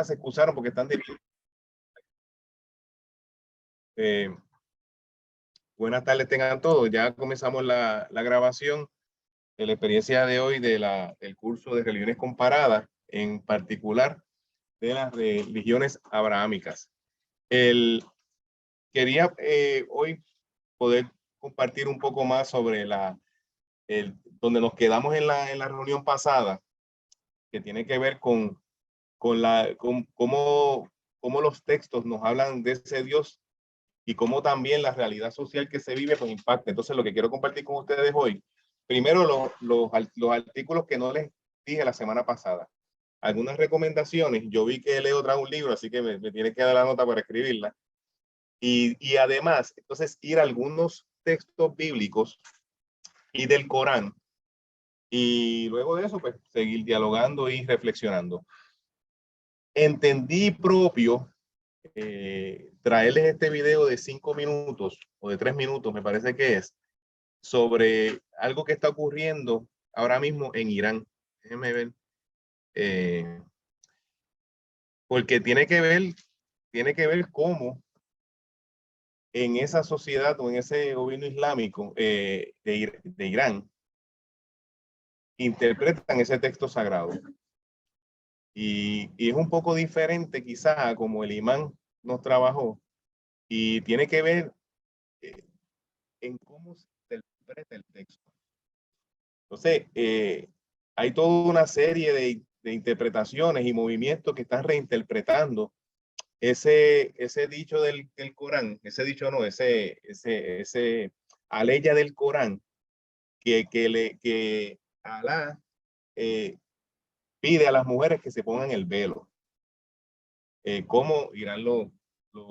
se excusaron porque están de... Buenas tardes tengan todos. Ya comenzamos la grabación de la experiencia de hoy del curso de religiones comparadas, en particular de las religiones abrahámicas. Quería hoy poder compartir un poco más sobre donde nos quedamos en la reunión pasada, que tiene que ver con cómo los textos nos hablan de ese Dios y cómo también la realidad social que se vive pues impacta. Entonces, lo que quiero compartir con ustedes hoy, primero los artículos que no les dije la semana pasada. Algunas recomendaciones. Yo vi que Leo trae un libro, así que me tiene que dar la nota para escribirla. Y además, entonces, ir a algunos textos bíblicos y del Corán. Y luego de eso, pues, seguir dialogando y reflexionando. Entendí propio traerles este video de 5 minutos o de 3 minutos, me parece que es, sobre algo que está ocurriendo ahora mismo en Irán. Déjenme ver. Porque tiene que ver cómo en esa sociedad o en ese gobierno islámico de Irán interpretan ese texto sagrado. Y es un poco diferente quizá como el imán nos trabajó, y tiene que ver en cómo se interpreta el texto. Entonces, hay toda una serie de interpretaciones y movimientos que están reinterpretando ese dicho del Corán, ese dicho no, ese aleya del Corán, que Alá pide a las mujeres que se pongan el velo. ¿Cómo Irán lo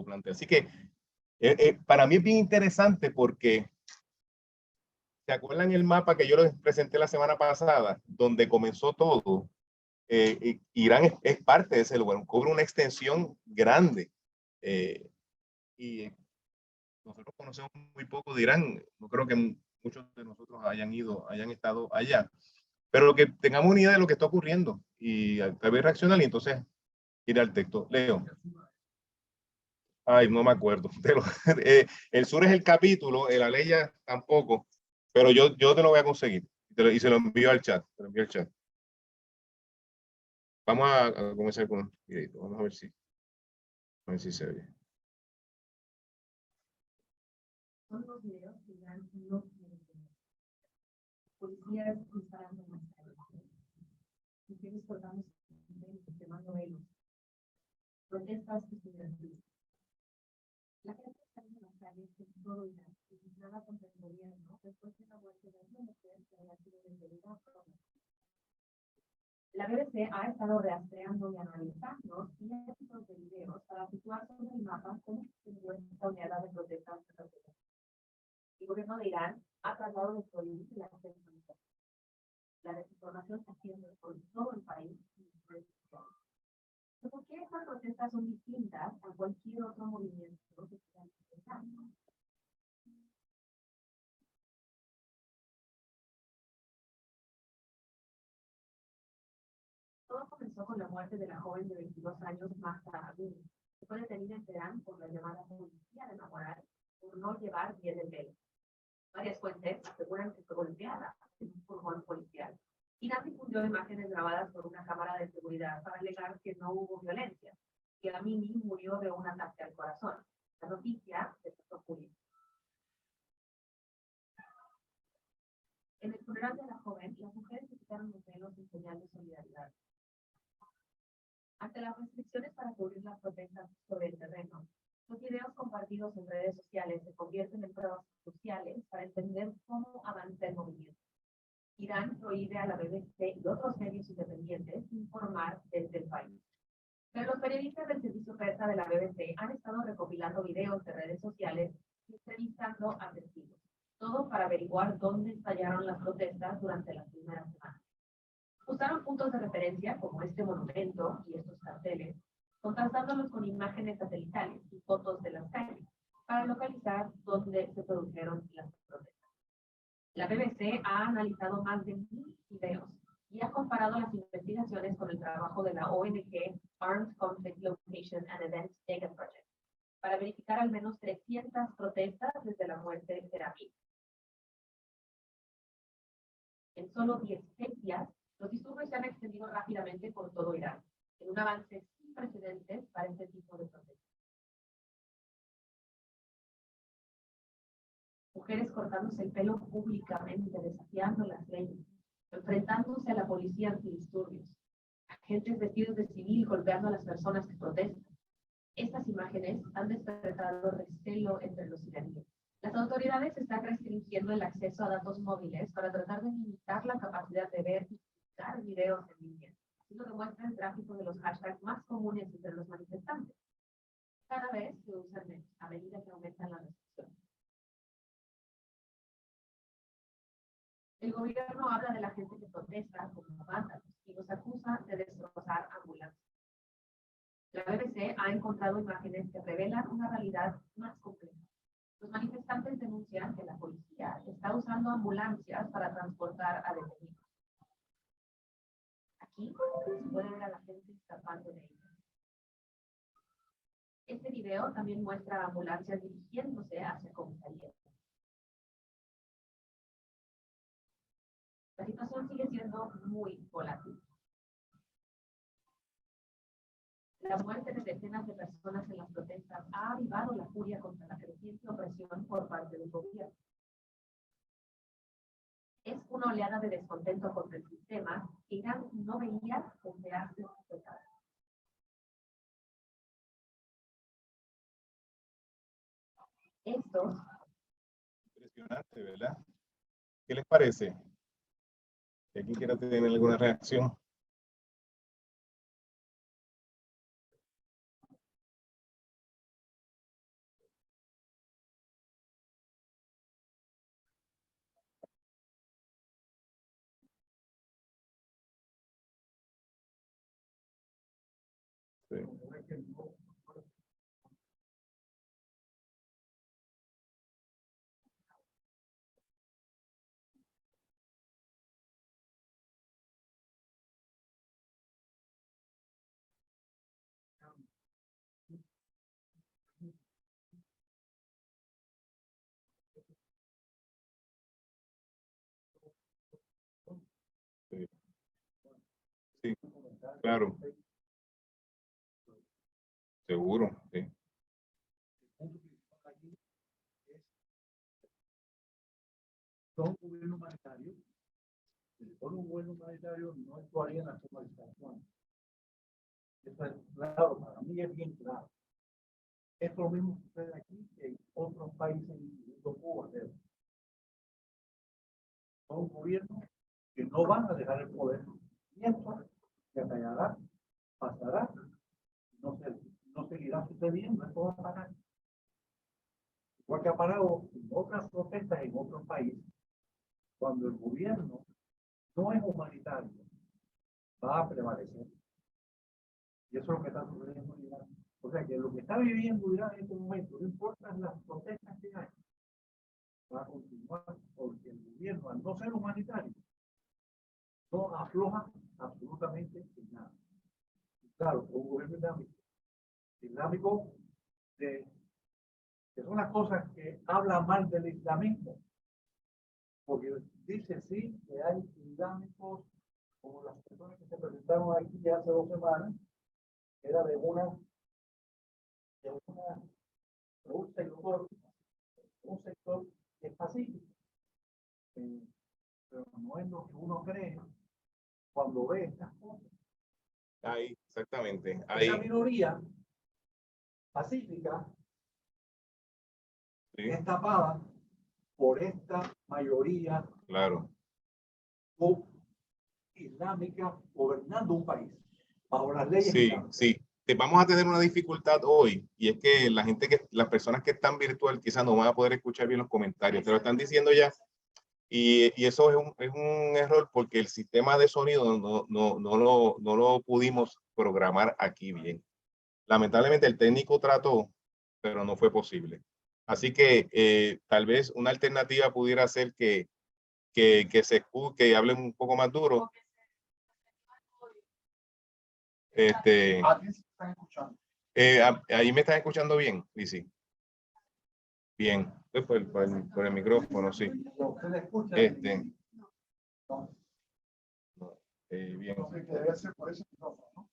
plantea? Así que para mí es bien interesante porque ¿se acuerdan el mapa que yo les presenté la semana pasada, donde comenzó todo? Irán es parte de ese lugar, cubre una extensión grande. Y nosotros conocemos muy poco de Irán. No creo que muchos de nosotros hayan estado allá. Pero que tengamos una idea de lo que está ocurriendo y tal vez reaccionar y entonces ir al texto. Leo. Ay, no me acuerdo. El sur es el capítulo, el aleya tampoco, pero yo te lo voy a conseguir y se lo envío al chat. Vamos a comenzar con un videito. Vamos a ver si se oye. Son los videos que ya no quieren tener. Policías disparando en las calles. Mujeres colgando quemando velos. Protestas estudiantiles. La gente está en las calles en todo Irán, indignada contra el gobierno después de la muerte de una mujer que había sido detenida por una. La BBC ha estado rastreando y analizando cientos de videos para situar sobre el mapa cómo se encuentra esta oleada de protestas. El gobierno de Irán ha tratado de prohibir la desinformación. La desinformación está haciendo por todo el país. ¿Por qué estas protestas son distintas a cualquier otro movimiento que se haya presentado? Todo comenzó con la muerte de la joven de 22 años, Mahsa Amini, que fue detenida en Teherán por la llamada policía de la moral por no llevar bien el velo. Varias fuentes aseguran que fue golpeada en un furgón policial. Irán difundió imágenes grabadas por una cámara de seguridad para alegar que no hubo violencia, que Amini murió de un ataque al corazón. La noticia se pasó pública. En el funeral de la joven, las mujeres se quitaron los velos en señal de solidaridad. Ante las restricciones para cubrir las protestas sobre el terreno, los videos compartidos en redes sociales se convierten en pruebas cruciales para entender cómo avanza el movimiento. Irán prohíbe a la BBC y otros medios independientes informar desde el país. Pero los periodistas del servicio persa de la BBC han estado recopilando videos de redes sociales y entrevistando a testigos, todo para averiguar dónde estallaron las protestas durante las primeras semanas. Usaron puntos de referencia como este monumento y estos carteles, contrastándolos con imágenes satelitales y fotos de las calles, para localizar dónde se produjeron las protestas. La BBC ha analizado más de 1000 videos y ha comparado las investigaciones con el trabajo de la ONG Armed Conflict Location and Event Data Project para verificar al menos 300 protestas desde la muerte de Amin. En solo 16 días, los disturbios se han extendido rápidamente por todo Irán, en un avance sin precedentes para este tipo de protestas. Mujeres cortándose el pelo públicamente, desafiando las leyes, enfrentándose a la policía antidisturbios, agentes vestidos de civil golpeando a las personas que protestan. Estas imágenes han despertado recelo entre los iraníes. Las autoridades están restringiendo el acceso a datos móviles para tratar de limitar la capacidad de ver y publicar videos en línea. Así lo demuestra el tráfico de los hashtags más comunes entre los manifestantes. Cada vez se usan menos a medida que aumentan las restricciones. El gobierno habla de la gente que protesta como vándalos y los acusa de destrozar ambulancias. La BBC ha encontrado imágenes que revelan una realidad más compleja. Los manifestantes denuncian que la policía está usando ambulancias para transportar a detenidos. Aquí se puede ver a la gente escapando de ellas. Este video también muestra ambulancias dirigiéndose hacia comisarías. La situación sigue siendo muy volátil. La muerte de decenas de personas en las protestas ha avivado la furia contra la creciente opresión por parte del gobierno. Es una oleada de descontento contra el sistema que Irán no veía desde hace décadas. Estos. Impresionante, ¿verdad? ¿Qué les parece? ¿Alguien quiere tener alguna reacción? Sí. Sí. Sí, claro. Seguro, sí. Son gobiernos humanitarios. Si le ponen un gobierno humanitario, no actuaría en la somalización. Eso es claro, para mí es bien claro. Es lo mismo que sucede aquí que en otros países, incluyendo Cuba. Son gobiernos que no van a dejar el poder. Y esto se acallará, pasará, no seguirá sucediendo, esto va a parar. Igual que ha parado en otras protestas en otros países, cuando el gobierno no es humanitario, va a prevalecer. Y eso es lo que está sucediendo en Irán. O sea que lo que está viviendo Irán en este momento, no importa las protestas que hay, va a continuar porque el gobierno, al no ser humanitario, no afloja absolutamente en nada. Y claro, un gobierno islámico que son las cosas que hablan mal del islamismo, porque dice sí que hay islámicos como las personas que se presentaron aquí hace 2 semanas, era de un sector que es pacífico, pero no es lo que uno cree cuando ve estas cosas. Ahí, exactamente. Ahí. Esa minoría pacífica Sí, es tapada por esta mayoría claro. islámica gobernando un país bajo las leyes Sí, islámicas. sí. Vamos a tener una dificultad hoy y es que las personas que están virtual quizás no van a poder escuchar bien los comentarios, te lo están diciendo ya y eso es un error porque el sistema de sonido no lo pudimos programar aquí bien. Lamentablemente el técnico trató, pero no fue posible. Así que tal vez una alternativa pudiera ser que hablen un poco más duro A ti se están escuchando. Ahí me están escuchando bien, Lizzy. Bien, por el micrófono, sí. ¿Usted le escucha? Bien. Entonces, que debe ser por ese micrófono, ¿no?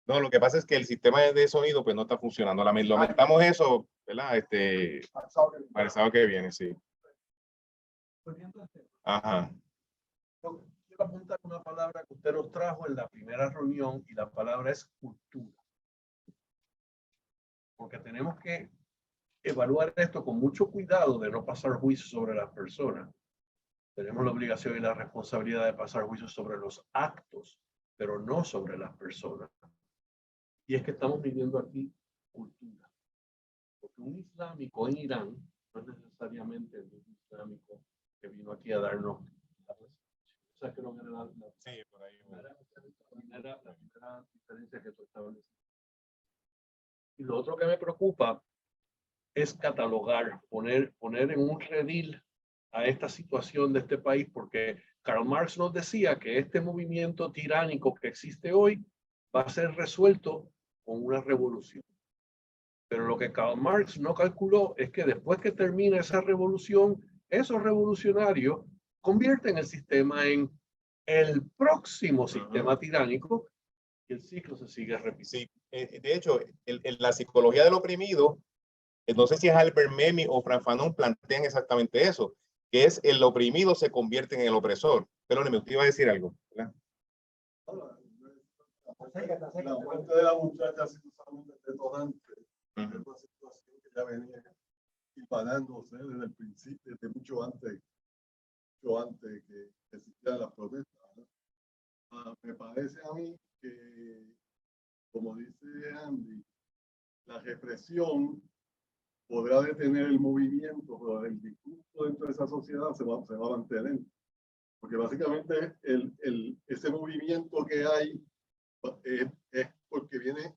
No, lo que pasa es que el sistema de sonido pues no está funcionando. Lamentamos eso, ¿verdad? Para el sábado que viene, sí. Ajá. Yo quiero apuntar una palabra que usted nos trajo en la primera reunión y la palabra es cultura. Porque tenemos que evaluar esto con mucho cuidado de no pasar juicio sobre las personas. Tenemos la obligación y la responsabilidad de pasar juicio sobre los actos, pero no sobre las personas. Y es que estamos viviendo aquí cultura. Porque un islámico en Irán no es necesariamente el mismo islámico que vino aquí a darnos. O sea, creo que era la primera diferencia que tú estableces. Y lo otro que me preocupa es catalogar, poner en un redil a esta situación de este país, porque Karl Marx nos decía que este movimiento tiránico que existe hoy va a ser resuelto con una revolución. Pero lo que Karl Marx no calculó es que después que termina esa revolución, esos revolucionarios convierten el sistema en el próximo sistema tiránico y el ciclo se sigue repitiendo. Sí, de hecho, la psicología del oprimido, no sé si es Albert Memmi o Frank Fanon, plantean exactamente eso, que es el oprimido se convierte en el opresor. Pero me usted iba a decir algo, ¿verdad? La muerte de la muchacha ha sido solamente detonante. Es una situación que ya venía disparándose desde el principio, desde mucho antes que existieran las protestas. Me parece a mí que, como dice Andy, la represión podrá detener el movimiento, pero el discurso dentro de esa sociedad se va a mantener. Porque básicamente ese movimiento que hay es porque viene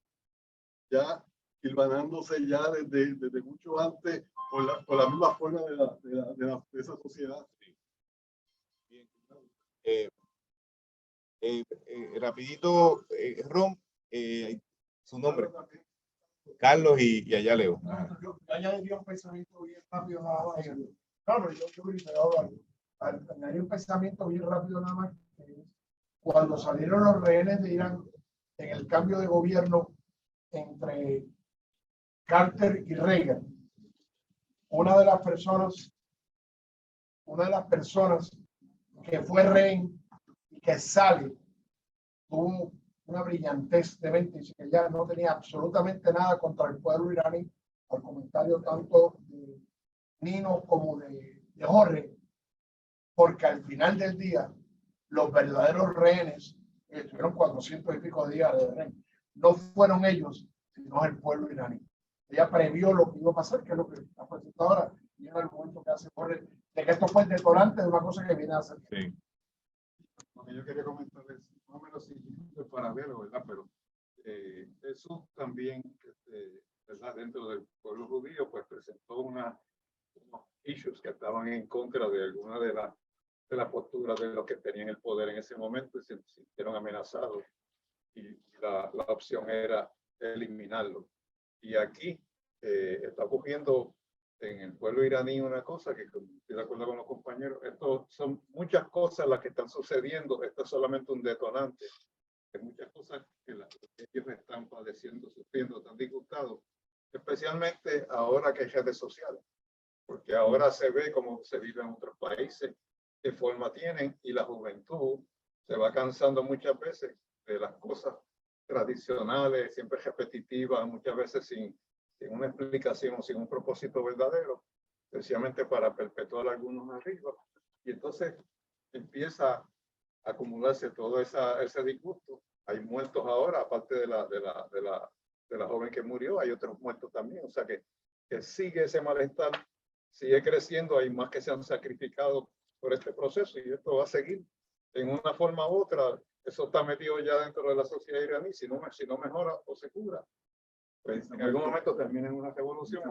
ya hilvanándose ya desde mucho antes por la misma forma de esa sociedad. Rapidito, Ron, su nombre. Carlos y allá Leo. Yo añadiría un pensamiento bien rápido nada más. Claro, yo grité ahora. Añadiría un pensamiento bien rápido nada más. Cuando salieron los rehenes de Irán en el cambio de gobierno entre Carter y Reagan, una de las personas que fue rehén y que sale tuvo una brillantez de mente, dice que ya no tenía absolutamente nada contra el pueblo iraní, al comentario tanto de Nino como de Jorge, porque al final del día los verdaderos rehenes, que estuvieron 400 y pico de días de rehén, no fueron ellos, sino el pueblo iraní. Ella previó lo que iba a pasar, que es lo que está presentado ahora, y es el argumento que hace Jorge, de que esto fue el detonante de una cosa que viene a hacer. Sí. Lo que yo quería comentarles, más o menos el paralelo, ¿verdad? Pero eso también, ¿verdad? Dentro del pueblo judío, pues presentó unos issues que estaban en contra de alguna de las posturas de los que tenían el poder en ese momento y se sintieron amenazados. Y la opción era eliminarlo. Y aquí está ocurriendo en el pueblo iraní una cosa que estoy de acuerdo con los compañeros, esto son muchas cosas las que están sucediendo, esto es solamente un detonante. Hay muchas cosas que ellos están padeciendo, sufriendo, están disgustados, especialmente ahora que hay redes sociales, porque ahora se ve cómo se vive en otros países, qué forma tienen, y la juventud se va cansando muchas veces de las cosas tradicionales, siempre repetitivas, muchas veces sin una explicación o sin un propósito verdadero, sencillamente para perpetuar a algunos arriba. Y entonces empieza a acumularse todo ese disgusto. Hay muertos ahora, aparte de la joven que murió, hay otros muertos también. O sea que sigue ese malestar, sigue creciendo, hay más que se han sacrificado por este proceso y esto va a seguir en una forma u otra. Eso está metido ya dentro de la sociedad iraní, si no mejora o se cura, pues en algún momento termina en una revolución.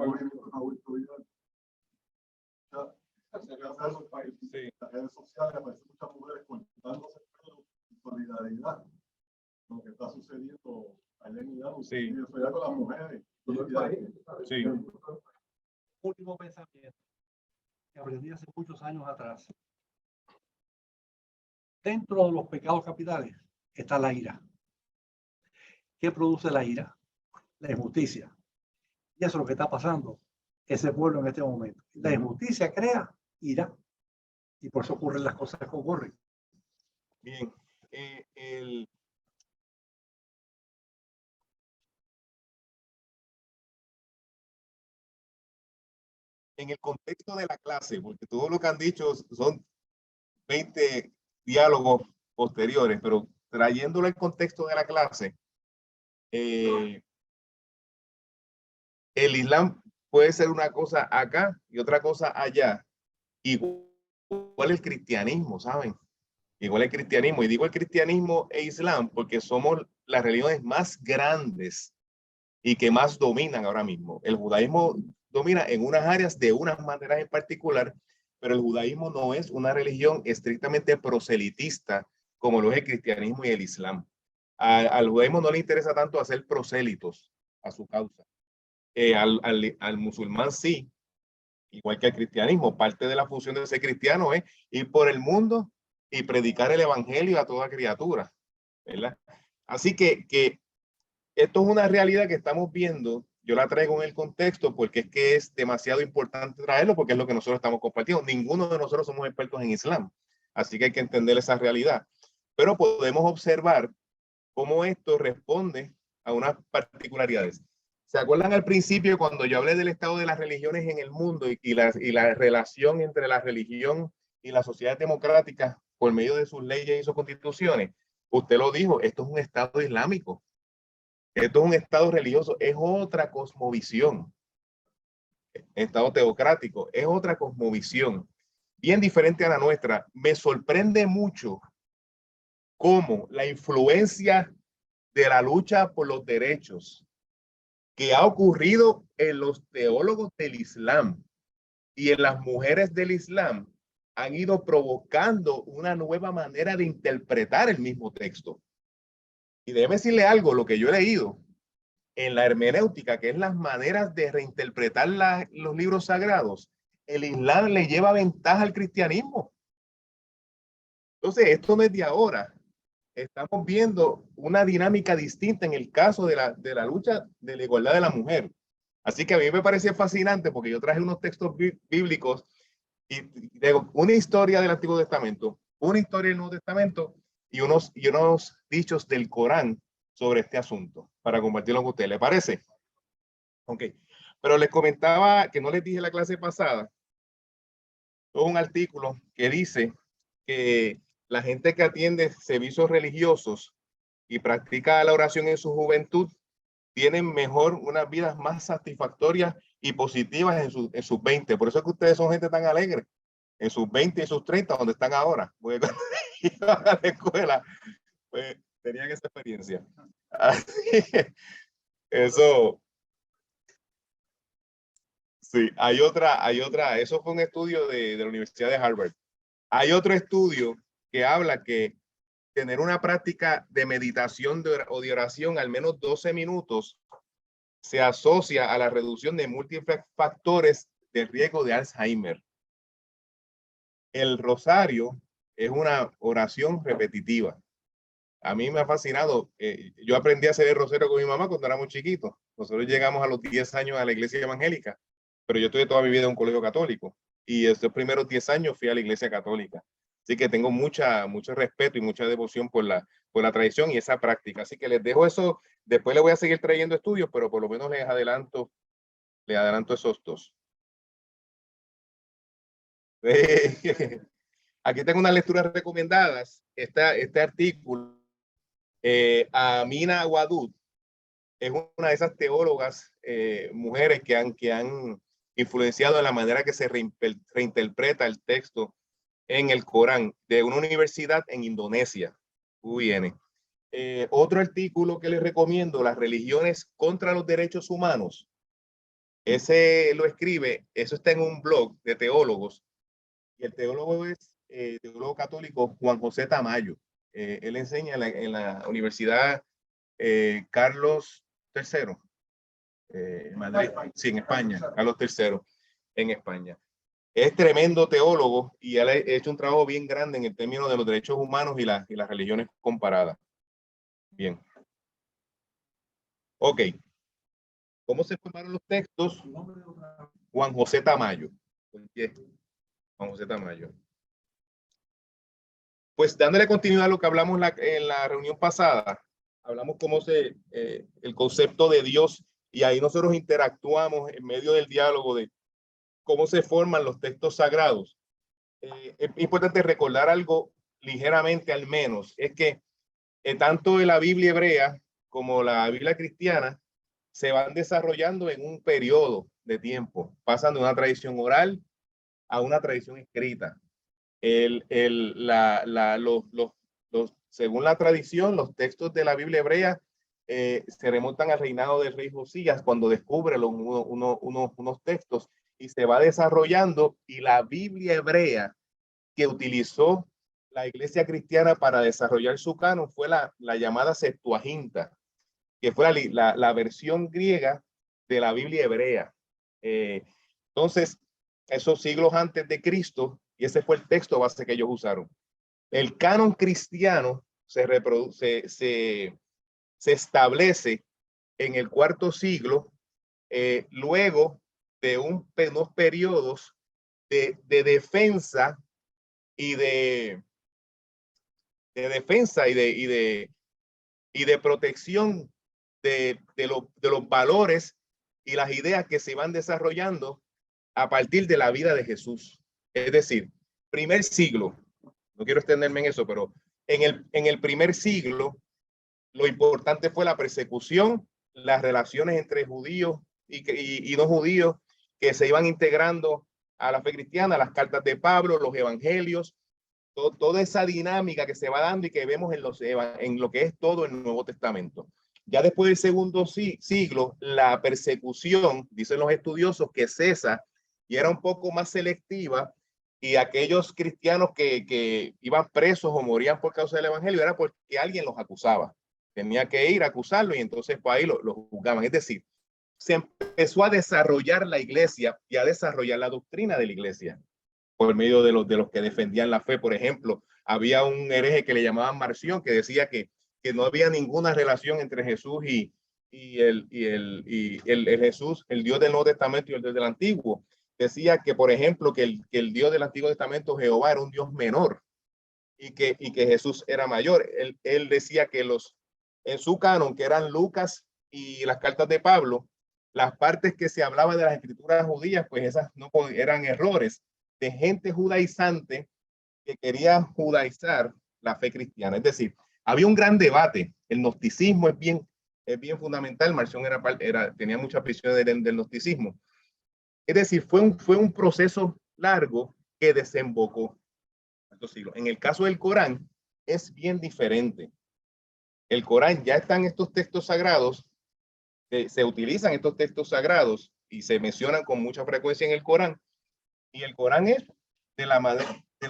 Sí. Las redes sociales aparecen muchas mujeres cortándose el pelo en solidaridad. lo que está sucediendo allá en Irán, Sí. con las mujeres. Sí. Último pensamiento que aprendí hace muchos años atrás. Dentro de los pecados capitales está la ira. ¿Qué produce la ira? La injusticia. Y eso es lo que está pasando ese pueblo en este momento. La injusticia crea ira y por eso ocurren las cosas que ocurren. Bien. En el contexto de la clase, porque todo lo que han dicho son 20 diálogos posteriores, pero trayéndolo al contexto de la clase, el Islam puede ser una cosa acá y otra cosa allá. Igual el cristianismo, ¿saben? Igual el cristianismo. Y digo el cristianismo e Islam porque somos las religiones más grandes y que más dominan ahora mismo. El judaísmo domina en unas áreas de unas maneras en particular, pero el judaísmo no es una religión estrictamente proselitista como lo es el cristianismo y el islam. Al judaísmo no le interesa tanto hacer prosélitos a su causa. Al musulmán sí, igual que al cristianismo. Parte de la función de ser cristiano es ir por el mundo y predicar el evangelio a toda criatura, ¿verdad? Así que esto es una realidad que estamos viendo. Yo la traigo en el contexto porque es que es demasiado importante traerlo porque es lo que nosotros estamos compartiendo. Ninguno de nosotros somos expertos en Islam, así que hay que entender esa realidad. Pero podemos observar cómo esto responde a unas particularidades. ¿Se acuerdan al principio cuando yo hablé del estado de las religiones en el mundo y la relación entre la religión y la sociedad democrática por medio de sus leyes y sus constituciones? Usted lo dijo, esto es un estado islámico. Esto es un estado religioso, es otra cosmovisión. Estado teocrático, es otra cosmovisión, bien diferente a la nuestra. Me sorprende mucho cómo la influencia de la lucha por los derechos que ha ocurrido en los teólogos del Islam y en las mujeres del Islam han ido provocando una nueva manera de interpretar el mismo texto. Y déjeme decirle algo, lo que yo he leído en la hermenéutica, que es las maneras de reinterpretar los libros sagrados, el Islam le lleva ventaja al cristianismo. Entonces, esto no es de ahora. Estamos viendo una dinámica distinta en el caso de la lucha de la igualdad de la mujer. Así que a mí me parece fascinante porque yo traje unos textos bíblicos y digo, una historia del Antiguo Testamento, una historia del Nuevo Testamento y unos dichos del Corán sobre este asunto para compartirlo con ustedes. ¿Le parece? Ok. Pero les comentaba que no les dije en la clase pasada, todo un artículo que dice que la gente que atiende servicios religiosos y practica la oración en su juventud tienen mejor, unas vidas más satisfactorias y positivas en sus 20. Por eso es que ustedes son gente tan alegre en sus 20 y sus 30, donde están ahora. Porque cuando iban a la escuela, pues tenían esa experiencia. Así que eso, sí, hay otra, eso fue un estudio de la Universidad de Harvard. Hay otro estudio que habla que tener una práctica de meditación o de oración al menos 12 minutos se asocia a la reducción de múltiples factores de riesgo de Alzheimer. El rosario es una oración repetitiva. A mí me ha fascinado. Yo aprendí a hacer el rosario con mi mamá cuando éramos chiquitos. Nosotros llegamos a los 10 años a la iglesia evangélica, pero yo estuve toda mi vida en un colegio católico y estos primeros 10 años fui a la iglesia católica. Así que tengo mucho respeto y mucha devoción por la tradición y esa práctica. Así que les dejo eso. Después les voy a seguir trayendo estudios, pero por lo menos les adelanto esos dos. Aquí tengo unas lecturas recomendadas. Este artículo, Amina Wadud, es una de esas teólogas, mujeres que han influenciado en la manera que se reinterpreta el texto en el Corán, de una universidad en Indonesia. UIN. Otro artículo que les recomiendo, las religiones contra los derechos humanos. Ese lo escribe, eso está en un blog de teólogos, y el teólogo es teólogo católico Juan José Tamayo. Él enseña en la Universidad Carlos III, en Madrid, sí, en España, Carlos III, en España. Es tremendo teólogo y él ha hecho un trabajo bien grande en el término de los derechos humanos y las religiones comparadas. Bien. Ok. ¿Cómo se formaron los textos? Juan José Tamayo. Juan José Tamayo. Pues dándole continuidad a lo que hablamos en la reunión pasada, hablamos cómo el concepto de Dios, y ahí nosotros interactuamos en medio del diálogo de cómo se forman los textos sagrados. Es importante recordar algo ligeramente al menos, es que tanto en la Biblia hebrea como la Biblia cristiana se van desarrollando en un periodo de tiempo, pasan de una tradición oral a una tradición escrita. Según la tradición, los textos de la Biblia hebrea se remontan al reinado del rey Josías cuando descubre unos textos y se va desarrollando, y la Biblia hebrea que utilizó la iglesia cristiana para desarrollar su canon fue la llamada Septuaginta, que fue la versión griega de la Biblia hebrea. Entonces, esos siglos antes de Cristo, y ese fue el texto base que ellos usaron. El canon cristiano se establece en el cuarto siglo, luego de unos periodos de defensa y de protección de los valores y las ideas que se van desarrollando a partir de la vida de Jesús. Es decir, primer siglo, no quiero extenderme en eso, pero en el primer siglo, lo importante fue la persecución, las relaciones entre judíos y no judíos que se iban integrando a la fe cristiana, las cartas de Pablo, los evangelios, toda esa dinámica que se va dando y que vemos en lo que es todo el Nuevo Testamento. Ya después del segundo siglo, la persecución, dicen los estudiosos, que cesa y era un poco más selectiva, y aquellos cristianos que iban presos o morían por causa del evangelio era porque alguien los acusaba. Tenía que ir a acusarlo y entonces pues ahí lo juzgaban. Es decir, se empezó a desarrollar la iglesia y a desarrollar la doctrina de la iglesia por medio de los que defendían la fe. Por ejemplo, había un hereje que le llamaban Marción, que decía que no había ninguna relación entre Jesús y el Jesús, el Dios del Nuevo Testamento y el Dios del Antiguo. Decía que, por ejemplo, que el Dios del Antiguo Testamento, Jehová, era un Dios menor y que Jesús era mayor. Él decía que en su canon, que eran Lucas y las cartas de Pablo, las partes que se hablaba de las escrituras judías, pues esas no eran errores de gente judaizante que quería judaizar la fe cristiana. Es decir, había un gran debate. El gnosticismo es bien fundamental. Marción tenía mucha prisión del gnosticismo. Es decir, fue un proceso largo que desembocó en estos siglos. En el caso del Corán es bien diferente. El Corán ya están estos textos sagrados, se utilizan estos textos sagrados y se mencionan con mucha frecuencia en el Corán. Y el Corán es de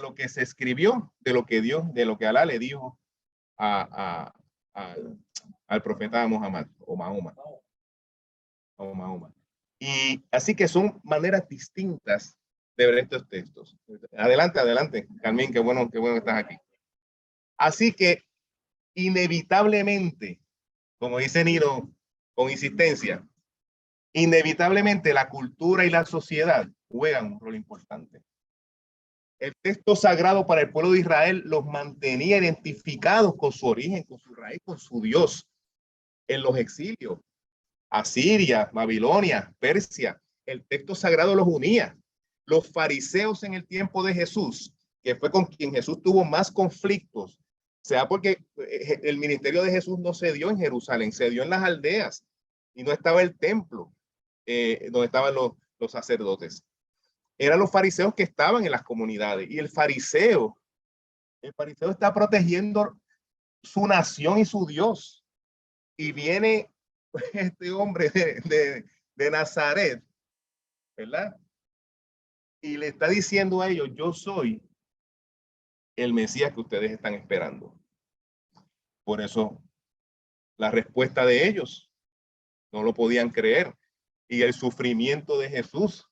lo que se escribió, de lo que Alá le dijo al profeta Muhammad o Mahoma. Y así que son maneras distintas de ver estos textos. Adelante, Carmen, qué bueno que estás aquí. Así que inevitablemente, como dice Nino con insistencia, inevitablemente la cultura y la sociedad juegan un rol importante. El texto sagrado para el pueblo de Israel los mantenía identificados con su origen, con su raíz, con su Dios. En los exilios, Asiria, Babilonia, Persia, el texto sagrado los unía. Los fariseos en el tiempo de Jesús, que fue con quien Jesús tuvo más conflictos, sea porque el ministerio de Jesús no se dio en Jerusalén, se dio en las aldeas y no estaba el templo donde estaban los sacerdotes. Eran los fariseos que estaban en las comunidades, y el fariseo está protegiendo su nación y su Dios. Y viene este hombre de Nazaret, ¿verdad? Y le está diciendo a ellos: yo soy el Mesías que ustedes están esperando. Por eso la respuesta de ellos no lo podían creer. Y el sufrimiento de Jesús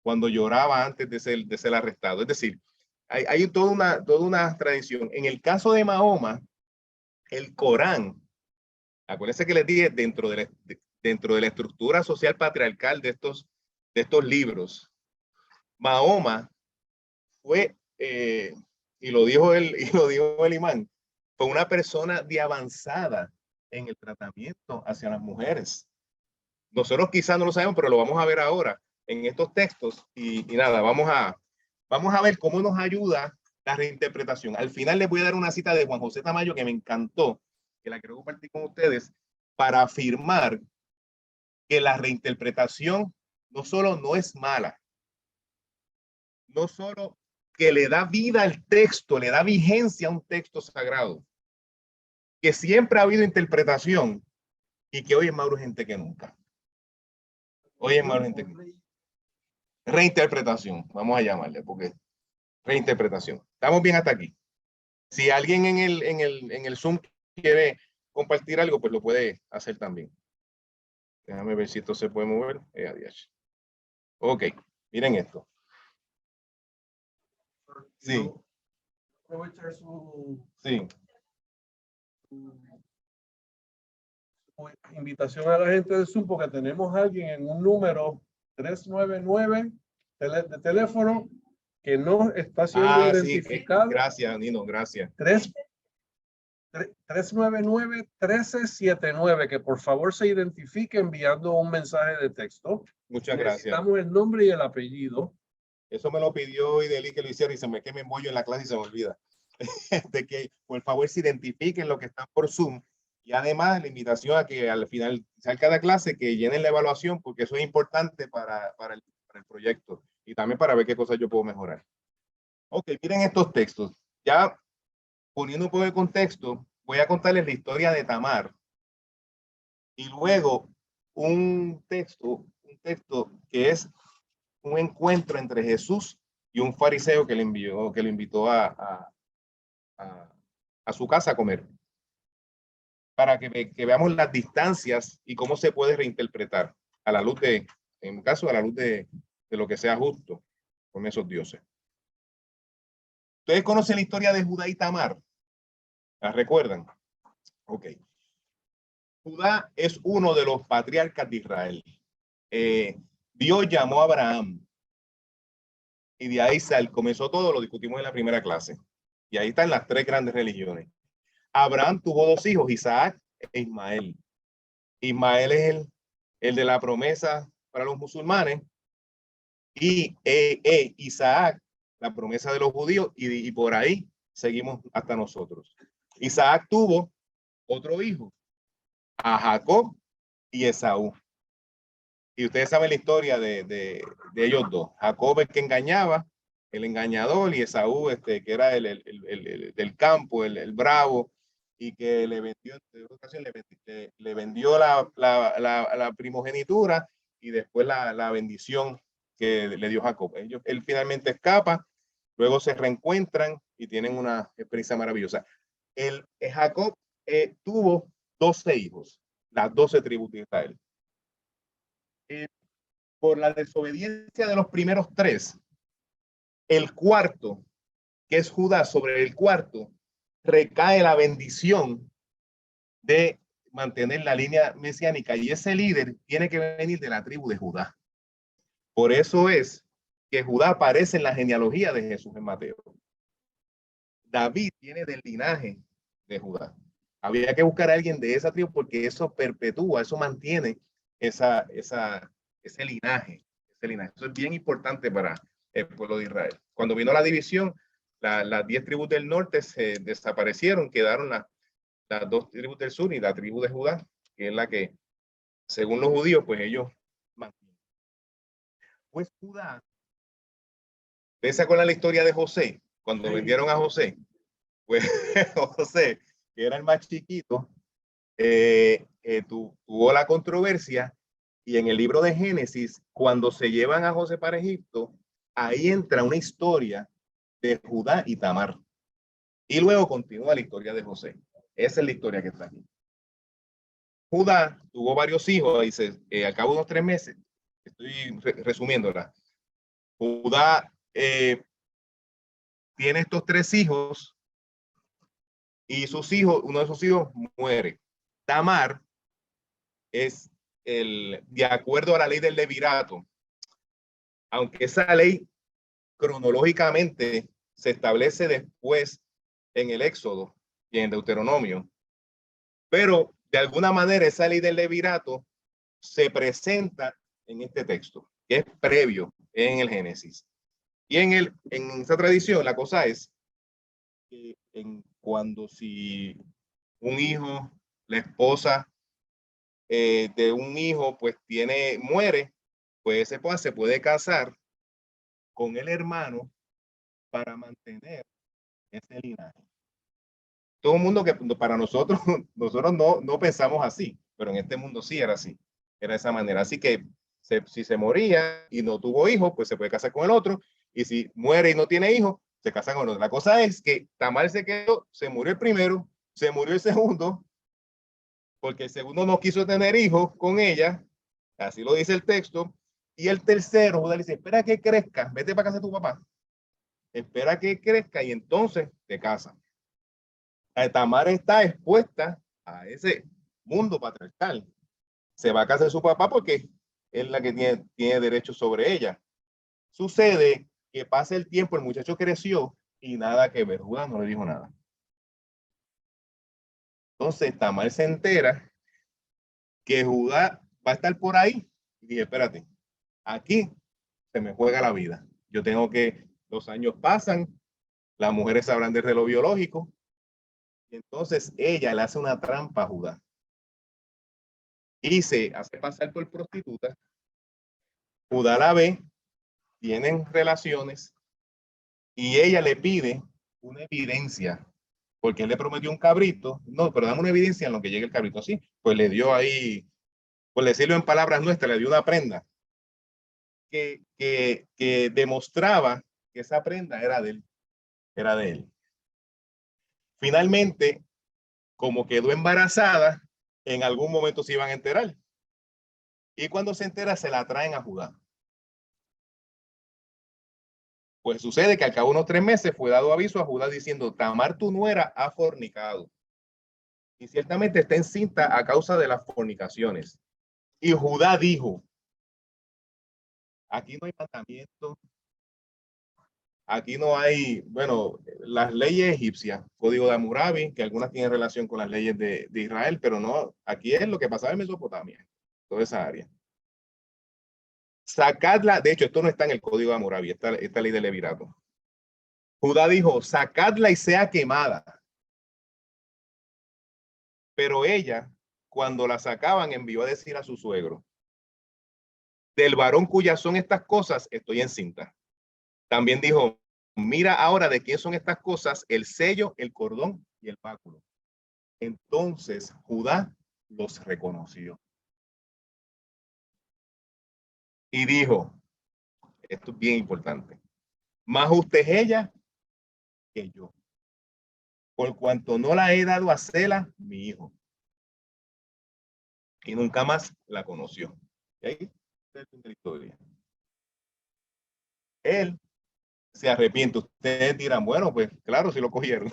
cuando lloraba antes de ser arrestado. Es decir, hay toda una tradición. En el caso de Mahoma, el Corán, acuérdense que les dije, dentro de la estructura social patriarcal de estos libros, Mahoma fue, y lo dijo el imán, fue una persona de avanzada en el tratamiento hacia las mujeres. Nosotros quizás no lo sabemos, pero lo vamos a ver ahora en estos textos. Y nada, vamos a ver cómo nos ayuda la reinterpretación. Al final les voy a dar una cita de Juan José Tamayo que me encantó, que la quiero compartir con ustedes, para afirmar que la reinterpretación no solo no es mala, no solo que le da vida al texto, le da vigencia a un texto sagrado, que siempre ha habido interpretación y que hoy es más urgente que nunca. Hoy es más urgente que nunca. Reinterpretación, vamos a llamarle, porque reinterpretación. ¿Estamos bien hasta aquí? Si alguien en el Zoom quiere compartir algo, pues lo puede hacer también. Déjame ver si esto se puede mover. Ok, miren esto. Sí. Aprovechar su Sí. invitación a la gente de Zoom porque tenemos a alguien en un número 399 de teléfono que no está siendo identificado. Sí, gracias, Nino, gracias. 399-1379, que por favor se identifique enviando un mensaje de texto. Muchas gracias. Necesitamos el nombre y el apellido. Eso me lo pidió Ideli que lo hiciera y se me quema bollo en la clase y se me olvida. De que por favor se identifiquen lo que están por Zoom. Y además la invitación a que al final de cada clase que llenen la evaluación, porque eso es importante para el proyecto y también para ver qué cosas yo puedo mejorar. Ok, miren estos textos. Ya poniendo un poco de contexto, voy a contarles la historia de Tamar y luego un texto que es un encuentro entre Jesús y un fariseo que le invitó a su casa a comer, para que veamos las distancias y cómo se puede reinterpretar a la luz en un caso, a la luz de lo que sea justo con esos dioses. ¿Ustedes conocen la historia de Judá y Tamar? ¿La recuerdan? Ok. Judá es uno de los patriarcas de Israel. Dios llamó a Abraham y de ahí comenzó todo, lo discutimos en la primera clase. Y ahí están las tres grandes religiones. Abraham tuvo dos hijos, Isaac e Ismael. Ismael es el de la promesa para los musulmanes y Isaac, la promesa de los judíos, y por ahí seguimos hasta nosotros. Isaac tuvo otro hijo, a Jacob y Esaú. Y ustedes saben la historia de ellos dos. Jacob el que engañaba, el engañador, y Esaú que era el del campo, el bravo, y que le vendió, le vendió la primogenitura y después la bendición que le dio Jacob. Él finalmente escapa, luego se reencuentran y tienen una experiencia maravillosa. Jacob tuvo 12 hijos, las 12 tribus de Israel. Por la desobediencia de los primeros tres, el cuarto, que es Judá, sobre el cuarto recae la bendición de mantener la línea mesiánica, y ese líder tiene que venir de la tribu de Judá. Por eso es que Judá aparece en la genealogía de Jesús en Mateo. David viene del linaje de Judá. Había que buscar a alguien de esa tribu porque eso perpetúa, eso mantiene ese linaje. Eso es bien importante para el pueblo de Israel. Cuando vino la división, las 10 tribus del norte se desaparecieron, quedaron las 2 tribus del sur y la tribu de Judá, que es la que, según los judíos, pues ellos mantienen. Pues Judá, ¿ustedes se acuerdan la historia de José? Cuando vendieron a José, pues José, que era el más chiquito, tuvo la controversia, y en el libro de Génesis, cuando se llevan a José para Egipto, ahí entra una historia de Judá y Tamar. Y luego continúa la historia de José. Esa es la historia que está aquí. Judá tuvo varios hijos, dice, al cabo de unos 3 meses, estoy resumiéndola. Judá tiene estos 3 hijos y sus hijos, uno de sus hijos muere. Tamar es de acuerdo a la ley del levirato, aunque esa ley cronológicamente se establece después en el Éxodo y en Deuteronomio, pero de alguna manera esa ley del levirato se presenta en este texto, que es previo en el Génesis. Y en esa tradición la cosa es que cuando si un hijo, la esposa de un hijo pues muere, pues se puede casar con el hermano para mantener ese linaje. Todo el mundo que para nosotros no pensamos así, pero en este mundo sí era así, era de esa manera. Así que si se moría y no tuvo hijos, pues se puede casar con el otro, y si muere y no tiene hijos, se casa con el otro. La cosa es que Tamar se quedó, se murió el primero, se murió el segundo, porque el segundo no quiso tener hijos con ella, así lo dice el texto, y el tercero, Judá le dice, espera que crezca, vete para casa de tu papá, espera que crezca y entonces te casas. Tamar está expuesta a ese mundo patriarcal. Se va a casar su papá porque es la que tiene derecho sobre ella. Sucede que pasa el tiempo, el muchacho creció y nada que ver. Judá no le dijo nada. Entonces Tamar se entera que Judá va a estar por ahí. Y dije, espérate, aquí se me juega la vida. Yo tengo que, los años pasan, las mujeres sabrán del reloj biológico. Y entonces ella le hace una trampa a Judá. Y se hace pasar por prostituta. Judá la ve, tienen relaciones y ella le pide una evidencia, porque él le prometió un cabrito. No, pero dame una evidencia en lo que llegue el cabrito. Sí, pues le dio ahí, por decirlo en palabras nuestras, le dio una prenda que demostraba que esa prenda era de él. Era de él. Finalmente, como quedó embarazada, en algún momento se iban a enterar. Y cuando se entera, se la traen a Judá. Pues sucede que al cabo de unos 3 meses fue dado aviso a Judá diciendo, Tamar tu nuera ha fornicado. Y ciertamente está encinta a causa de las fornicaciones. Y Judá dijo, aquí no hay mandamiento, aquí no hay, bueno, las leyes egipcias, código de Hammurabi, que algunas tienen relación con las leyes de Israel, pero no, aquí es lo que pasaba en Mesopotamia, toda esa área. Sacadla, de hecho, esto no está en el código de Hammurabi, esta ley de Levirato. Judá dijo, sacadla y sea quemada. Pero ella, cuando la sacaban, envió a decir a su suegro, del varón cuyas son estas cosas, estoy encinta. También dijo, mira ahora de quién son estas cosas, el sello, el cordón y el báculo. Entonces Judá los reconoció. Y dijo, esto es bien importante, más justa es ella que yo, por cuanto no la he dado a Sela, mi hijo. Y nunca más la conoció. ¿Y ahí está la historia? Él se arrepiente. Ustedes dirán, bueno, pues claro, si lo cogieron.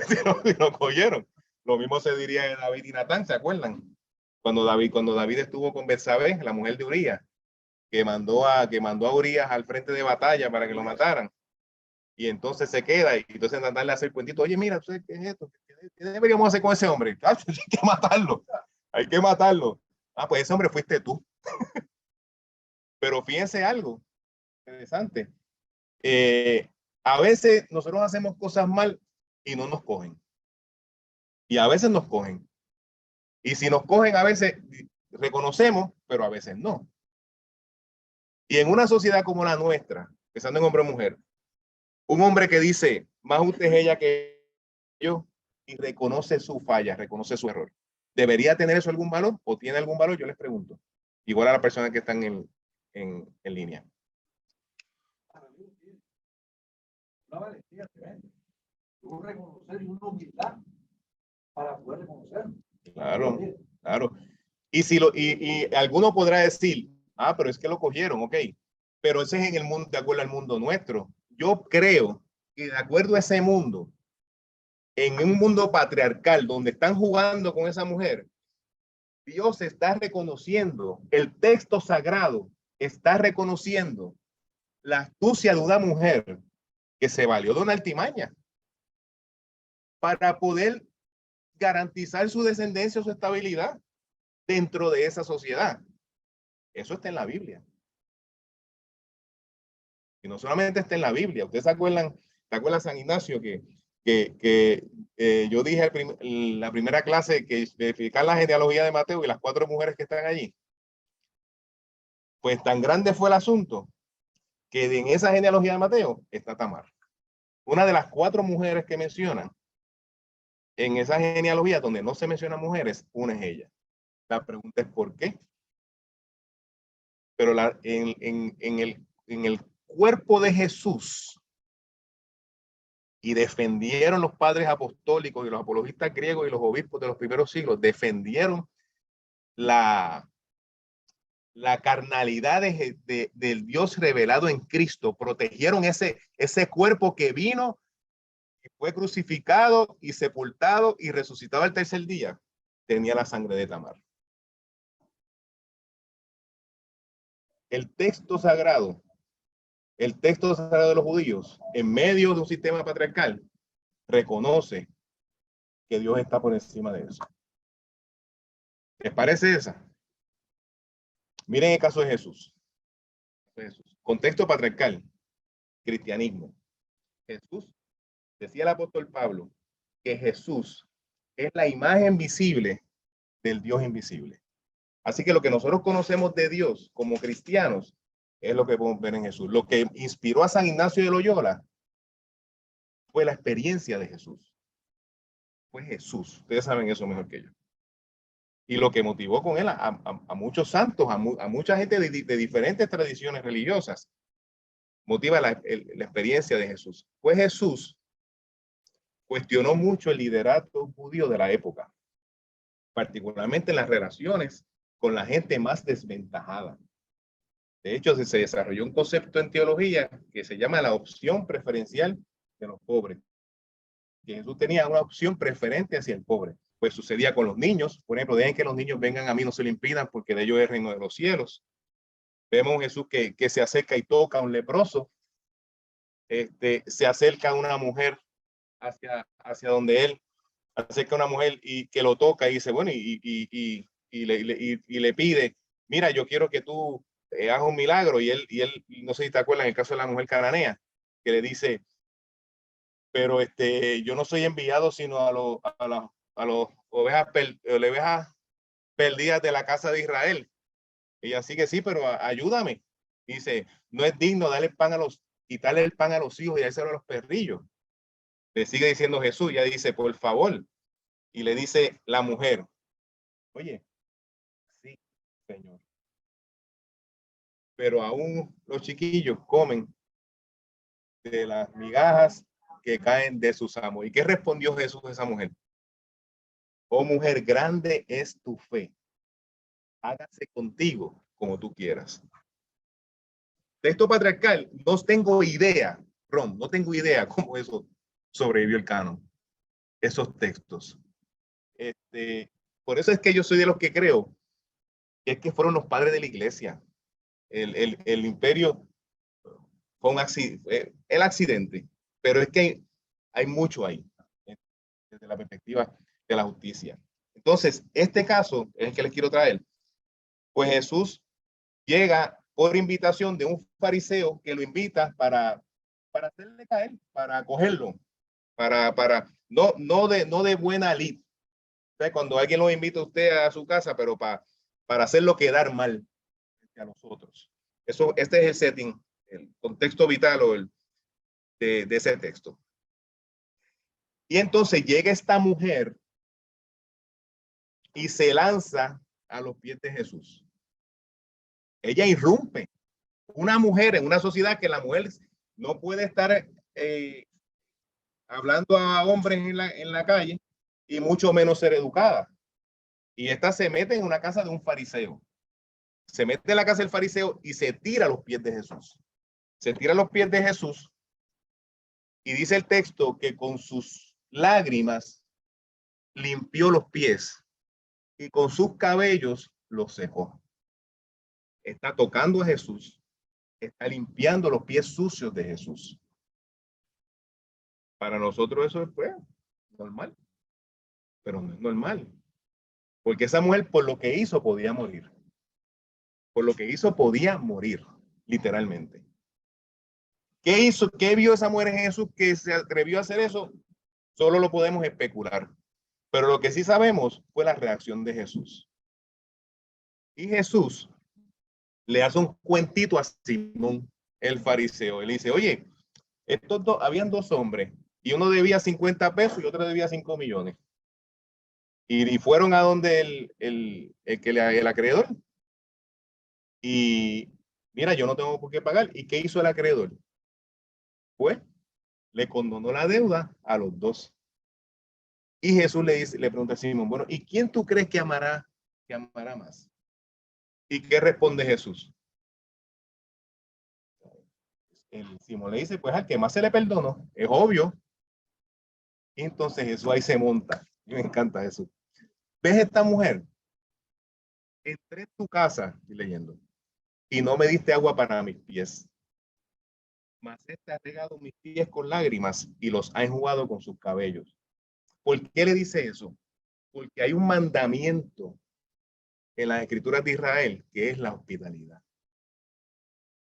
si lo cogieron. Lo mismo se diría de David y Natán, ¿se acuerdan? Cuando David estuvo con Betsabé, la mujer de Urías, que mandó a Urías al frente de batalla para que lo mataran. Y entonces se queda, y entonces Natán le hace el cuentito, oye, mira, ¿qué es esto? ¿Qué deberíamos hacer con ese hombre? Hay que matarlo. Hay que matarlo. Ah, pues ese hombre fuiste tú. Pero fíjense algo interesante. A veces nosotros hacemos cosas mal y no nos cogen. Y a veces nos cogen. Y si nos cogen, a veces reconocemos, pero a veces no. Y en una sociedad como la nuestra, pensando en hombre o mujer, un hombre que dice, más usted es ella que yo, y reconoce su falla, reconoce su error, ¿debería tener eso algún valor o tiene algún valor? Yo les pregunto. Igual a las personas que están en línea. Una valentía tremenda. Un reconocer y una humildad para poder reconocerlo. Claro, claro. Y si y alguno podrá decir, ah, pero es que lo cogieron, ok. Pero ese es en el mundo, de acuerdo al mundo nuestro. Yo creo que de acuerdo a ese mundo, en un mundo patriarcal donde están jugando con esa mujer, Dios está reconociendo, el texto sagrado está reconociendo la astucia de una mujer que se valió de una artimaña para poder garantizar su descendencia o su estabilidad dentro de esa sociedad. Eso está en la Biblia. Y no solamente está en la Biblia. Ustedes se acuerdan San Ignacio que yo dije la primera clase que verificar la genealogía de Mateo y las 4 mujeres que están allí? Pues tan grande fue el asunto que en esa genealogía de Mateo está Tamar. Una de las 4 mujeres que mencionan en esa genealogía donde no se mencionan mujeres, una es ella. La pregunta es ¿por qué? Pero en el cuerpo de Jesús, y defendieron los padres apostólicos y los apologistas griegos y los obispos de los primeros siglos, defendieron la carnalidad del Dios revelado en Cristo, protegieron ese cuerpo que vino y fue crucificado y sepultado y resucitado al tercer día, tenía la sangre de Tamar. El texto sagrado de los judíos, en medio de un sistema patriarcal, reconoce que Dios está por encima de eso. ¿Les parece esa? Miren el caso de Jesús. Contexto patriarcal, cristianismo. Jesús, decía el apóstol Pablo, que Jesús es la imagen visible del Dios invisible. Así que lo que nosotros conocemos de Dios como cristianos es lo que podemos ver en Jesús. Lo que inspiró a San Ignacio de Loyola fue la experiencia de Jesús. Fue Jesús. Ustedes saben eso mejor que yo. Y lo que motivó con él a muchos santos, a mucha gente de diferentes tradiciones religiosas, motiva la experiencia de Jesús. Pues Jesús cuestionó mucho el liderato judío de la época, particularmente en las relaciones con la gente más desventajada. De hecho, se desarrolló un concepto en teología que se llama la opción preferencial de los pobres. Que Jesús tenía una opción preferente hacia el pobre. Pues sucedía con los niños. Por ejemplo, dejen que los niños vengan a mí, no se lo impidan, porque de ellos es el reino de los cielos. Vemos a Jesús que se acerca y toca a un leproso. Se acerca a una mujer hacia donde él, acerca a una mujer y que lo toca y dice, bueno, y le pide, mira, yo quiero que tú hagas un milagro. Y él, no sé si te acuerdas, en el caso de la mujer cananea, que le dice, pero yo no soy enviado sino a las ovejas perdidas de la casa de Israel. Y así que sí, pero ayúdame. Dice, no es digno quitarle el pan a los hijos y dárselo a los perrillos. Le sigue diciendo Jesús, ya dice, por favor. Y le dice la mujer, oye, sí, Señor. Pero aún los chiquillos comen de las migajas que caen de sus amos. ¿Y qué respondió Jesús a esa mujer? Oh mujer, grande es tu fe. Hágase contigo como tú quieras. Texto patriarcal, no tengo idea, Ron, no tengo idea cómo eso sobrevivió el canon. Esos textos. Por eso es que yo soy de los que creo que es que fueron los padres de la iglesia. El imperio fue el accidente, pero es que hay mucho ahí desde la perspectiva de la justicia. Entonces, este caso es el que les quiero traer. Pues Jesús llega por invitación de un fariseo que lo invita para hacerle caer, para acogerlo, no de buena lid. O sea, cuando alguien lo invita a usted a su casa, pero para hacerlo quedar mal a los otros. Este es el setting, el contexto vital de ese texto. Y entonces llega esta mujer y se lanza a los pies de Jesús. Ella irrumpe. Una mujer en una sociedad que la mujer no puede estar hablando a hombres en la calle, y mucho menos ser educada. Y esta se mete en una casa de un fariseo. Se mete en la casa del fariseo y se tira a los pies de Jesús. Se tira a los pies de Jesús y dice el texto que con sus lágrimas limpió los pies y con sus cabellos los secó. Está tocando a Jesús, está limpiando los pies sucios de Jesús. Para nosotros eso es pues, normal, pero no es normal. Porque esa mujer por lo que hizo podía morir. Por lo que hizo podía morir, literalmente. ¿Qué hizo? ¿Qué vio esa mujer en Jesús que se atrevió a hacer eso? Solo lo podemos especular. Pero lo que sí sabemos fue la reacción de Jesús. Y Jesús le hace un cuentito a Simón, el fariseo. Él dice, oye, habían dos hombres y uno debía 50 pesos y otro debía 5 millones. Y fueron a donde el acreedor. Y mira, yo no tengo por qué pagar. ¿Y qué hizo el acreedor? Pues le condonó la deuda a los dos. Y Jesús le pregunta a Simón, bueno, ¿y quién tú crees que amará más? ¿Y qué responde Jesús? El Simón le dice, pues al que más se le perdonó, es obvio. Y entonces Jesús ahí se monta. Y me encanta Jesús. ¿Ves esta mujer? Entré en tu casa, estoy leyendo, y no me diste agua para mis pies. Mas este ha regado mis pies con lágrimas y los ha enjugado con sus cabellos. ¿Por qué le dice eso? Porque hay un mandamiento en las escrituras de Israel que es la hospitalidad.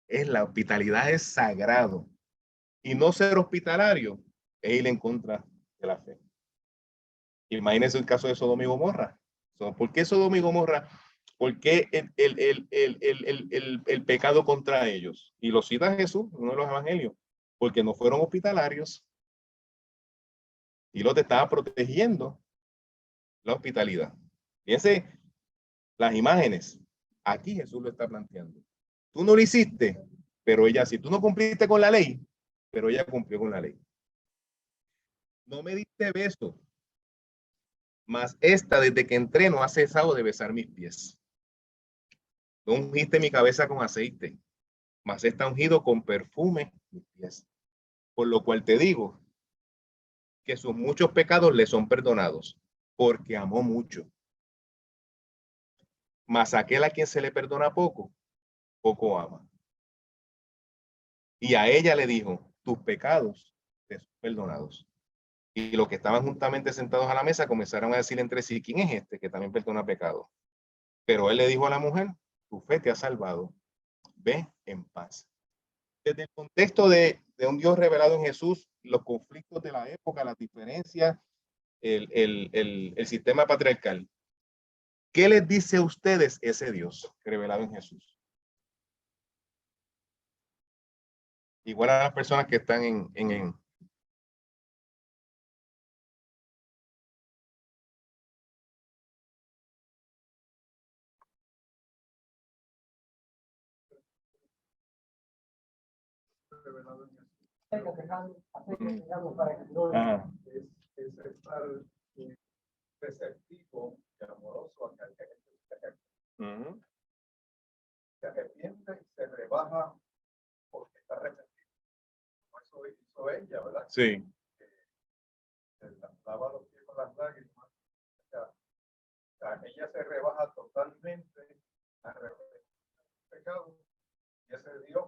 La hospitalidad es sagrado. Y no ser hospitalario es ir en contra de la fe. Imagínense el caso de Sodoma y Gomorra. ¿Por qué Sodoma y Gomorra? ¿Por qué el pecado contra ellos? Y lo cita Jesús en uno de los evangelios. Porque no fueron hospitalarios. Y los estaba protegiendo la hospitalidad. Fíjense las imágenes. Aquí Jesús lo está planteando. Tú no lo hiciste, pero ella sí. Tú no cumpliste con la ley, pero ella cumplió con la ley. No me diste beso, mas esta desde que entré no ha cesado de besar mis pies. No ungiste mi cabeza con aceite, mas está ungido con perfume mis pies. Por lo cual te digo que sus muchos pecados le son perdonados, porque amó mucho. Mas aquel a quien se le perdona poco, poco ama. Y a ella le dijo, tus pecados te son perdonados. Y los que estaban juntamente sentados a la mesa comenzaron a decir entre sí, ¿quién es este que también perdona pecados? Pero él le dijo a la mujer, tu fe te ha salvado, ve en paz. Desde el contexto de un Dios revelado en Jesús, los conflictos de la época, las diferencias, el sistema patriarcal. ¿Qué les dice a ustedes ese Dios revelado en Jesús? Igual a las personas que están en es estar receptivo y amoroso a que alguien se arrepiente y se rebaja porque está receptivo. Eso hizo ella, ¿verdad? Sí. Se lava los pies con las lágrimas. O sea, ella se rebaja totalmente a arrepentir del pecado y ese Dios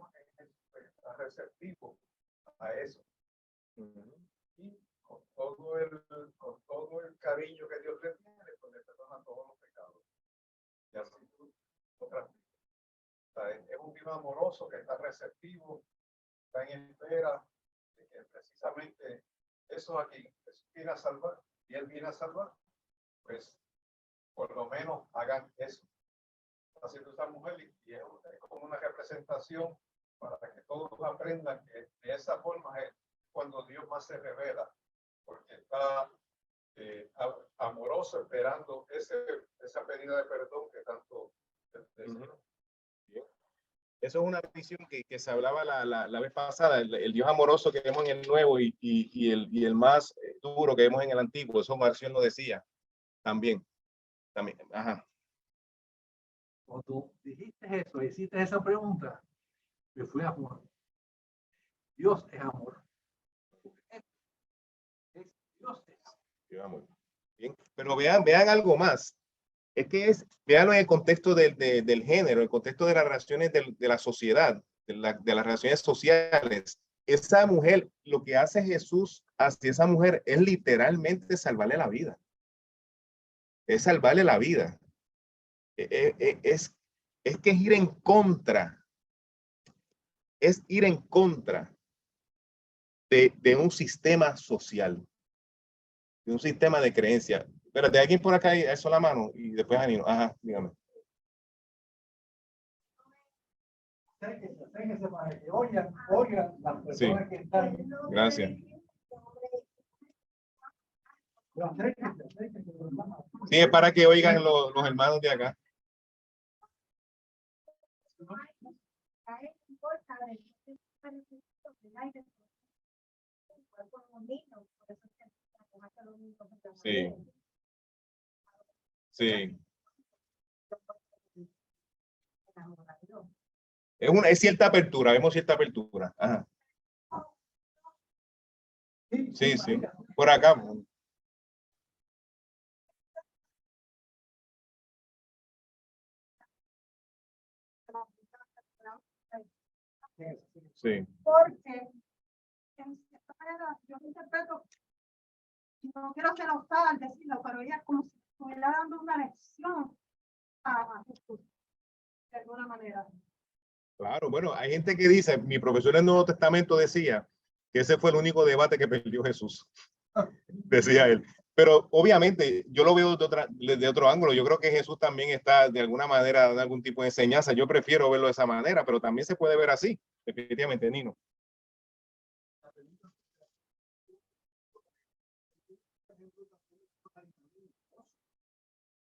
está receptivo a eso. Y con todo el cariño que Dios le tiene, pues le perdona todos los pecados. Y así otras. O sea, es un Dios amoroso que está receptivo, está en espera de que precisamente eso aquí, Jesús viene a salvar y Él viene a salvar, pues por lo menos hagan eso. Está haciendo esta mujer y es como una representación para que todos aprendan que de esa forma es cuando Dios más se revela, porque está amoroso esperando esa pedida de perdón que tanto desea. Eso es una visión que se hablaba la vez pasada, el Dios amoroso que vemos en el Nuevo y el más duro que vemos en el Antiguo. Eso Marción lo decía también. Ajá. Cuando tú dijiste eso, hiciste esa pregunta, me fui a Juan. Dios es amor. Dios es amor. Dios amor. Bien. Pero vean algo más. Es que véanlo en el contexto del género, el contexto de las relaciones de la sociedad, de las relaciones sociales. Esa mujer, lo que hace Jesús hacia esa mujer es literalmente salvarle la vida. Es salvarle la vida. Es que es ir en contra. Es ir en contra de un sistema social, de un sistema de creencia. Espérate, alguien por acá, eso la mano y después Anino. Ajá, dígame. Acérquense para que oigan las personas que están. Gracias. Acérquense, Sí, es para que oigan los hermanos de acá. Sí. Sí. Es cierta apertura, vemos cierta apertura. Ajá. Sí, sí. Por acá. Sí. Porque en cierta manera yo interpreto, no quiero ser osada al decirlo, pero ella es como si estuviera dando una lección a Jesús, de alguna manera. Claro, bueno, hay gente que dice, mi profesor del Nuevo Testamento decía que ese fue el único debate que perdió Jesús, decía él. Pero obviamente yo lo veo desde otro ángulo. Yo creo que Jesús también está de alguna manera dando algún tipo de enseñanza. Yo prefiero verlo de esa manera, pero también se puede ver así, definitivamente, Nino.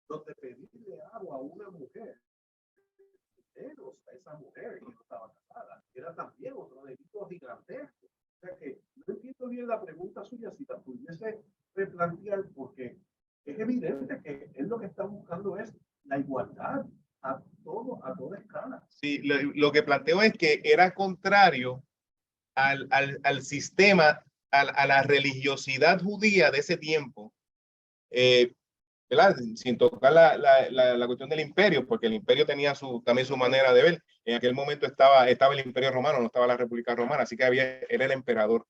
Donde pedirle agua a una mujer, menos a esa mujer que no estaba casada, era también otro delito gigantesco. O sea que no entiendo bien la pregunta suya, si la pudiese replantear, porque es evidente que él lo que está buscando es la igualdad a toda escala. Sí, lo que planteo es que era contrario al sistema, a la religiosidad judía de ese tiempo, ¿verdad? Sin tocar la cuestión del imperio, porque el imperio tenía también su manera de ver. En aquel momento estaba el imperio romano, no estaba la República Romana, así que era el emperador.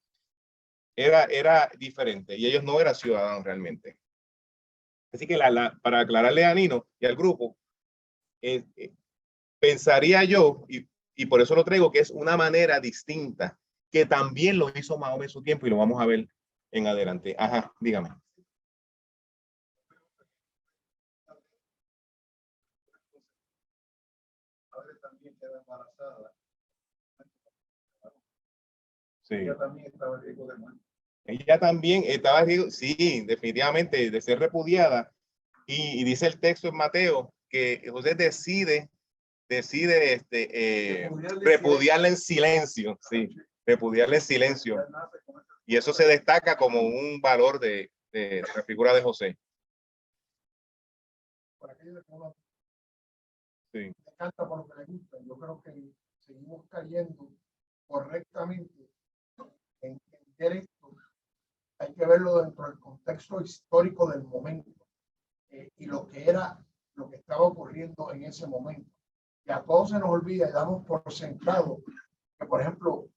Era diferente y ellos no eran ciudadanos realmente. Así que para aclararle a Nino y al grupo, pensaría yo, y por eso lo traigo, que es una manera distinta, que también lo hizo Mahoma en su tiempo y lo vamos a ver en adelante. Ajá, dígame. También queda embarazada. Sí. Ella también estaba en riesgo de muerte. Ella también estaba en riesgo, sí, definitivamente, de ser repudiada. Y dice el texto en Mateo que José decide repudiarla en silencio, sí, repudiarla en silencio. Y eso se destaca como un valor de la figura de José. Por aquello de que uno Sí. le canta por lo que le gusta. Yo creo que seguimos cayendo correctamente en entender esto. Hay que verlo dentro del contexto histórico del momento y lo que estaba ocurriendo en ese momento. Y a todos se nos olvida y damos por sentado que, por ejemplo,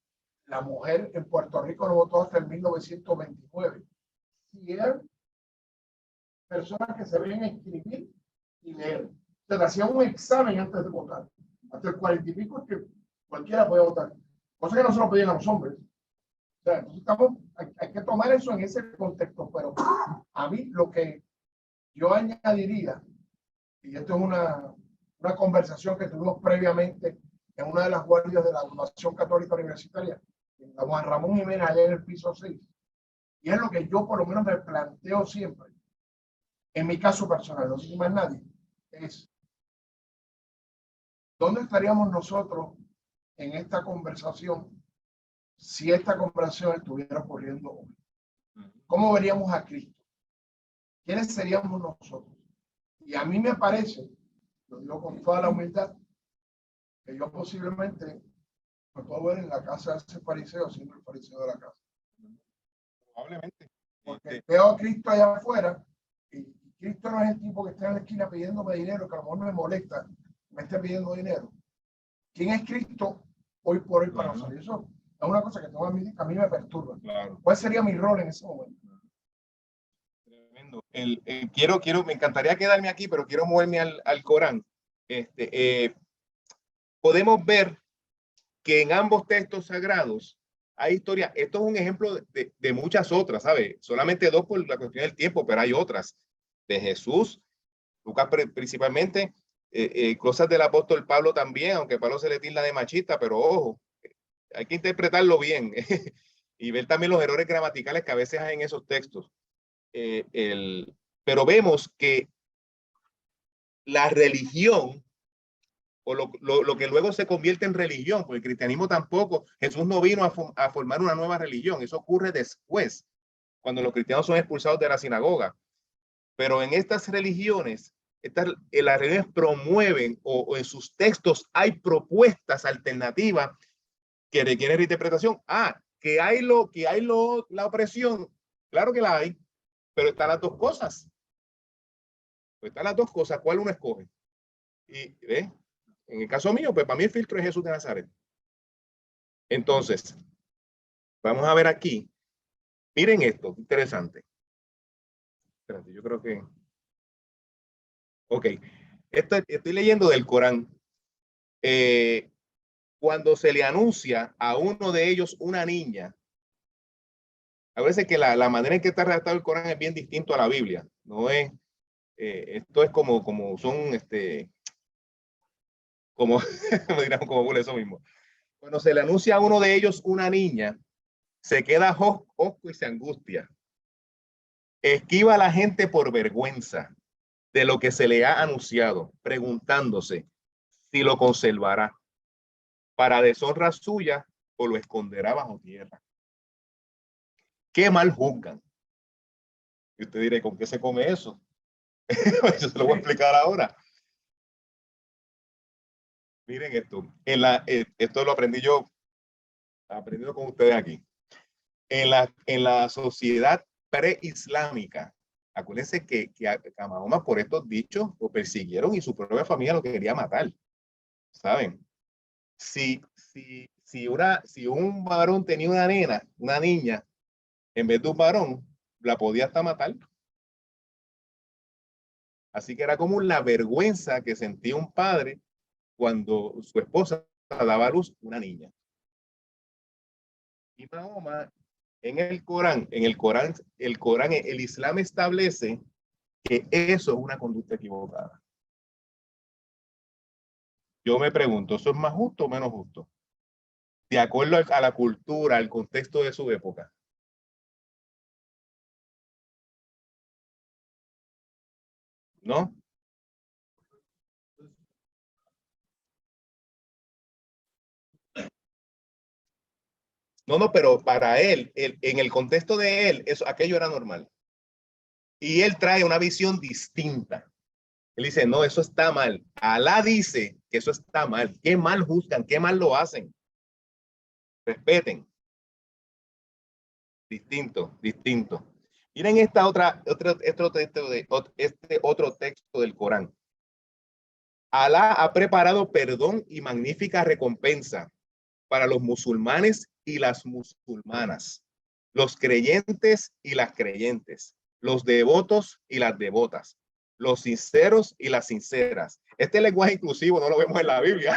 la mujer en Puerto Rico no votó hasta el 1929. Y eran personas que se ven escribir y leer. Se le hacía un examen antes de votar. Hasta el 40 y pico es que cualquiera puede votar. Cosa que no se lo pedían a los hombres. O sea, entonces hay que tomar eso en ese contexto. Pero a mí lo que yo añadiría, y esto es una conversación que tuvimos previamente en una de las guardias de la Agrupación Católica Universitaria, en la Juan Ramón Jiménez, allá en el piso 6. Y es lo que yo por lo menos me planteo siempre, en mi caso personal, no sé si más nadie, es ¿dónde estaríamos nosotros en esta conversación si esta conversación estuviera ocurriendo hoy? ¿Cómo veríamos a Cristo? ¿Quiénes seríamos nosotros? Y a mí me parece, lo digo con toda la humildad, que yo posiblemente me puedo ver en la casa de ese fariseo siendo el fariseo de la casa. Probablemente. Porque veo a Cristo allá afuera y Cristo no es el tipo que está en la esquina pidiéndome dinero, que a lo mejor me molesta, me esté pidiendo dinero. ¿Quién es Cristo hoy por hoy para nosotros? Eso es una cosa que tengo a mí me perturba. Claro. ¿Cuál sería mi rol en ese momento? Tremendo. Me encantaría quedarme aquí, pero quiero moverme al Corán. Podemos ver que en ambos textos sagrados hay historia. Esto es un ejemplo de muchas otras, ¿sabes? Solamente dos por la cuestión del tiempo, pero hay otras. De Jesús, Lucas principalmente, cosas del apóstol Pablo también, aunque Pablo se le tilda de machista, pero ojo, hay que interpretarlo bien y ver también los errores gramaticales que a veces hay en esos textos. Pero vemos que la religión, o lo que luego se convierte en religión, porque el cristianismo tampoco, Jesús no vino a formar una nueva religión, eso ocurre después, cuando los cristianos son expulsados de la sinagoga. Pero en estas religiones, las religiones promueven o en sus textos hay propuestas alternativas que requieren reinterpretación. La opresión, claro que la hay, pero están las dos cosas. Están las dos cosas, ¿cuál uno escoge? Y en el caso mío, pues para mí el filtro es Jesús de Nazaret. Entonces, vamos a ver aquí. Miren esto, interesante. Espérate, yo creo que... Ok, estoy leyendo del Corán. Cuando se le anuncia a uno de ellos una niña, a veces que la manera en que está redactado el Corán es bien distinto a la Biblia. No es, esto es como son, como por eso mismo. Cuando se le anuncia a uno de ellos una niña, se queda hosco y se angustia. Esquiva a la gente por vergüenza de lo que se le ha anunciado, preguntándose si lo conservará para deshonra suya o lo esconderá bajo tierra. ¿Qué mal juzgan? Y usted dirá, ¿con qué se come eso? Yo se lo voy a explicar ahora. Miren esto. Esto lo aprendí yo, aprendido con ustedes aquí. En la sociedad preislámica, acuérdense que a Mahoma por estos dichos lo persiguieron y su propia familia lo quería matar. ¿Saben? Si un varón tenía una niña, en vez de un varón, la podía hasta matar. Así que era como la vergüenza que sentía un padre cuando su esposa daba a luz una niña. Y Mahoma, en el Corán, el Islam establece que eso es una conducta equivocada. Yo me pregunto, ¿eso es más justo o menos justo? De acuerdo a la cultura, al contexto de su época. ¿No? No, pero para él, en el contexto de él, aquello era normal. Y él trae una visión distinta. Él dice, no, eso está mal. Alá dice que eso está mal. Qué mal juzgan, qué mal lo hacen. Respeten. Distinto. Miren este otro texto del Corán. Alá ha preparado perdón y magnífica recompensa para los musulmanes y las musulmanas, los creyentes y las creyentes, los devotos y las devotas, los sinceros y las sinceras. Este lenguaje inclusivo no lo vemos en la Biblia.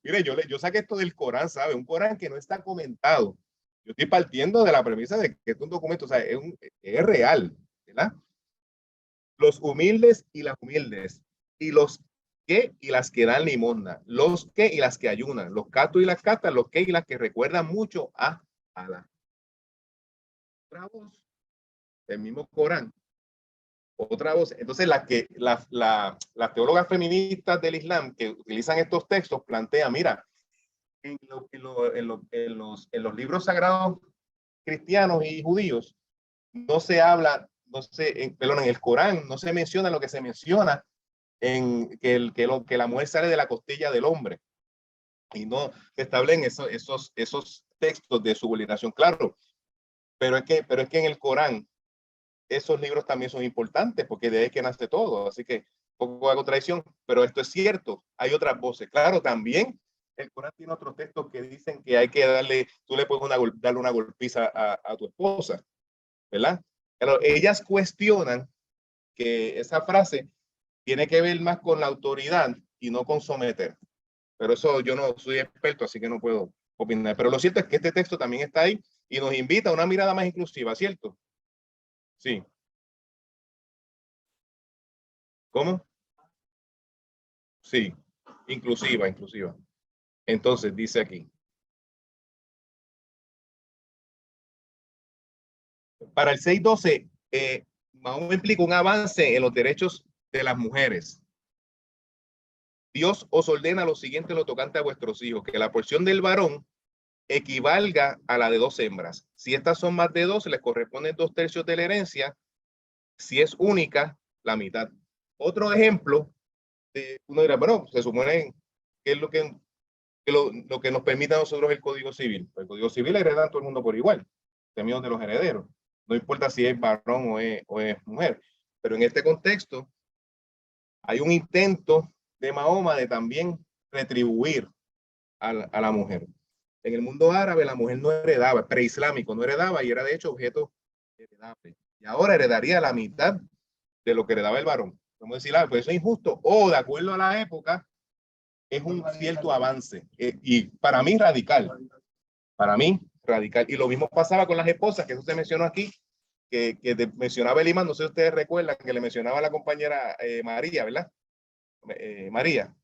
Mire, yo saqué esto del Corán, ¿sabe? Un Corán que no está comentado. Yo estoy partiendo de la premisa de que es un documento, o sea, es real, ¿verdad? Los humildes y las humildes, y los que y las que dan limosna, los que y las que ayunan, los catos y las catas, los que y las que recuerdan mucho a Alá. El mismo Corán otra voz. Entonces, las teólogas feministas del Islam que utilizan estos textos plantean, mira, en los libros sagrados cristianos y judíos no se habla, perdón, en el Corán no se menciona lo que se menciona en que la mujer sale de la costilla del hombre, y no se establecen esos textos de subordinación, claro, pero es que en el Corán esos libros también son importantes porque de ahí es que nace todo, así que poco de contradicción, pero esto es cierto, hay otras voces, claro, también el Corán tiene otros textos que dicen que hay que tú le puedes darle una golpiza a tu esposa, ¿verdad? Pero ellas cuestionan que esa frase tiene que ver más con la autoridad y no con someter. Pero eso yo no soy experto, así que no puedo opinar. Pero lo cierto es que este texto también está ahí y nos invita a una mirada más inclusiva, ¿cierto? Sí. ¿Cómo? Sí, inclusiva. Entonces, dice aquí. Para el 612, Mahoma implica un avance en los derechos de las mujeres. Dios os ordena lo siguiente lo tocante a vuestros hijos, que la porción del varón equivalga a la de 2 hembras. Si estas son más de 2, les corresponden 2/3 de la herencia. Si es única, la mitad. Otro ejemplo, uno dirá, bueno, se supone que es lo que nos permite a nosotros el Código Civil. El Código Civil hereda a todo el mundo por igual, términos de los herederos. No importa si es varón o es mujer. Pero en este contexto, hay un intento de Mahoma de también retribuir a la mujer. En el mundo árabe, la mujer no heredaba, preislámico, no heredaba y era de hecho objeto heredable. Y ahora heredaría la mitad de lo que heredaba el varón. Vamos a decir, pues eso es injusto, o de acuerdo a la época, es un cierto avance. Y para mí radical. Para mí radical. Y lo mismo pasaba con las esposas, que eso se mencionó aquí, que mencionaba el imán, no sé si ustedes recuerdan, que le mencionaba a la compañera María, ¿verdad? María.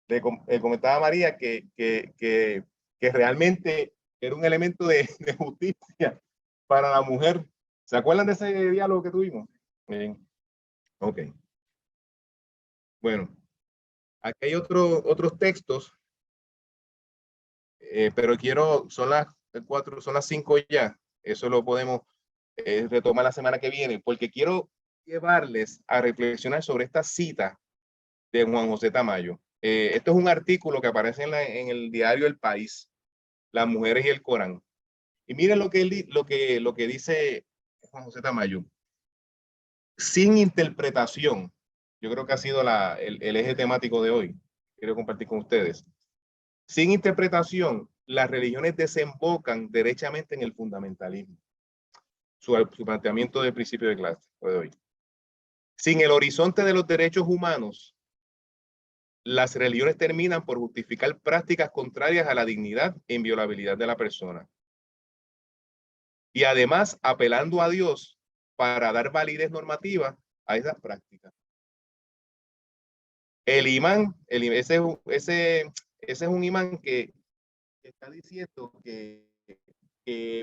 Le comentaba a María que realmente era un elemento de justicia para la mujer. ¿Se acuerdan de ese diálogo que tuvimos? Bien. Ok. Bueno, aquí hay otros textos, pero son las 4, son las 5 ya. Eso lo podemos retomar la semana que viene, porque quiero llevarles a reflexionar sobre esta cita de Juan José Tamayo. Esto es un artículo que aparece en el diario El País, Las mujeres y el Corán. Y miren lo que dice Juan José Tamayo. Sin interpretación, yo creo que ha sido el eje temático de hoy. Quiero compartir con ustedes. Sin interpretación, las religiones desembocan derechamente en el fundamentalismo. Su planteamiento de principio de clase de hoy. Sin el horizonte de los derechos humanos, las religiones terminan por justificar prácticas contrarias a la dignidad e inviolabilidad de la persona. Y además apelando a Dios para dar validez normativa a esas prácticas. El imán, ese es un imán que está diciendo que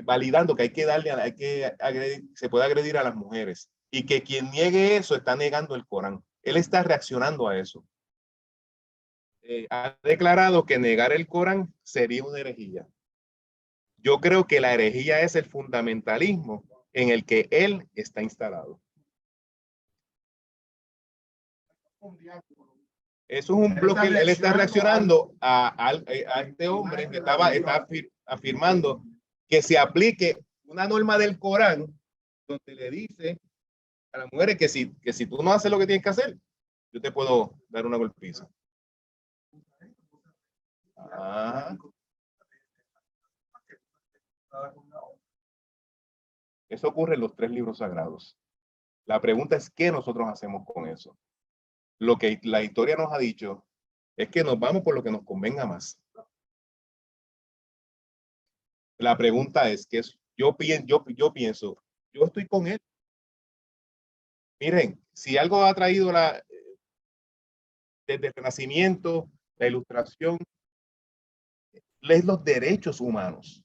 validando que hay que darle, se puede agredir a las mujeres y que quien niegue eso está negando el Corán. Él está reaccionando a eso. Ha declarado que negar el Corán sería una herejía. Yo creo que la herejía es el fundamentalismo en el que él está instalado. Eso es un bloque, él está reaccionando a este hombre que está afirmando que se aplique una norma del Corán donde le dice a las mujeres que si tú no haces lo que tienes que hacer, yo te puedo dar una golpiza. Ah. Eso ocurre en los 3 libros sagrados. La pregunta es, ¿qué nosotros hacemos con eso? Lo que la historia nos ha dicho es que nos vamos por lo que nos convenga más. La pregunta es que yo pienso, yo estoy con él. Miren, si algo ha traído desde el Renacimiento, la Ilustración, es los derechos humanos.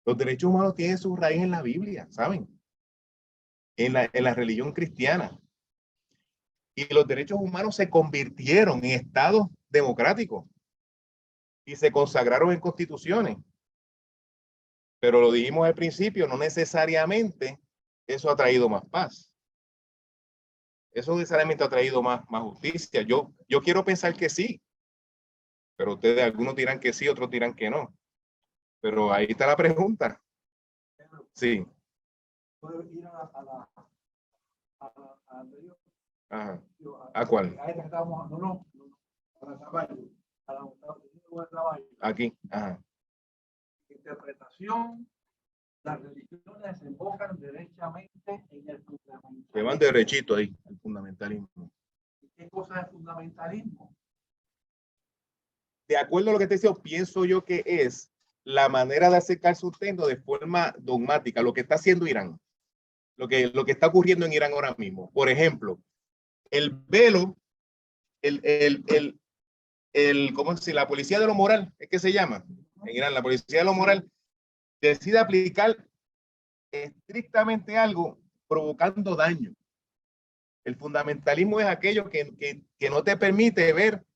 Los derechos humanos tienen su raíz en la Biblia, ¿saben? En la religión cristiana. Y los derechos humanos se convirtieron en estados democráticos y se consagraron en constituciones. Pero lo dijimos al principio, no necesariamente eso ha traído más paz. Eso necesariamente ha traído más justicia. Yo quiero pensar que sí, pero ustedes, algunos dirán que sí, otros dirán que no. Pero ahí está la pregunta. Sí. Puede ir a Ajá. ¿A cuál? a esta que estábamos, no, a la caballo, a la caballo. Aquí. Ajá. Interpretación, las religiones desembocan derechamente en el fundamentalismo. Que van derechito ahí, el fundamentalismo. ¿Qué cosa es fundamentalismo? De acuerdo a lo que te decía, pienso yo que es la manera de acercarse a un tema de forma dogmática, lo que está haciendo Irán, lo que está ocurriendo en Irán ahora mismo. Por ejemplo, el velo, ¿cómo se dice? La policía de lo moral, es que se llama en Irán, la policía de lo moral decide aplicar estrictamente algo provocando daño. El fundamentalismo es aquello que no te permite ver,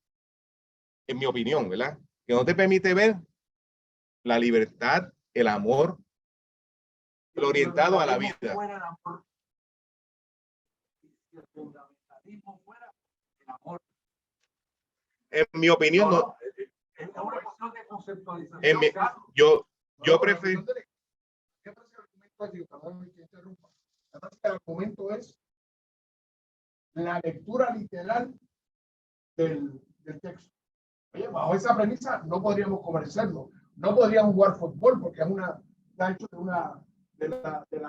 en mi opinión, ¿verdad? Que no te permite ver la libertad, el amor, el orientado a la vida. El fundamentalismo fuera el amor. En mi opinión, no. Es una cuestión de conceptualización. Yo prefiero. El argumento es la lectura literal del texto. Oye, bajo esa premisa no podríamos comerciarlo, no podríamos jugar fútbol porque es está hecho de la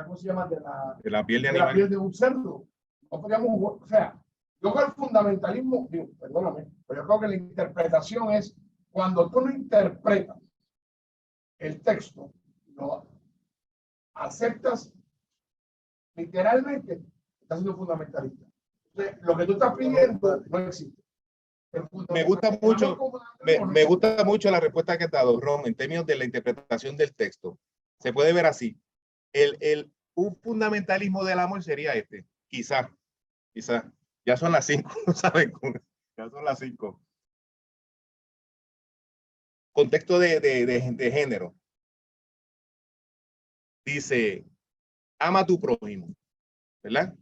¿cómo se llama? De la piel de la animal. piel de un cerdo. No podríamos jugar, o sea, yo creo que el fundamentalismo, digo, perdóname, pero yo creo que la interpretación es cuando tú no interpretas el texto, lo aceptas literalmente, estás siendo fundamentalista. Entonces, lo que tú estás pidiendo no existe. Me gusta mucho la respuesta que ha dado Ron en términos de la interpretación del texto. Se puede ver así. Un fundamentalismo del amor sería este. Quizá. Ya son las 5, ¿saben? Ya son las 5. Contexto de género. Dice, ama a tu prójimo, ¿verdad?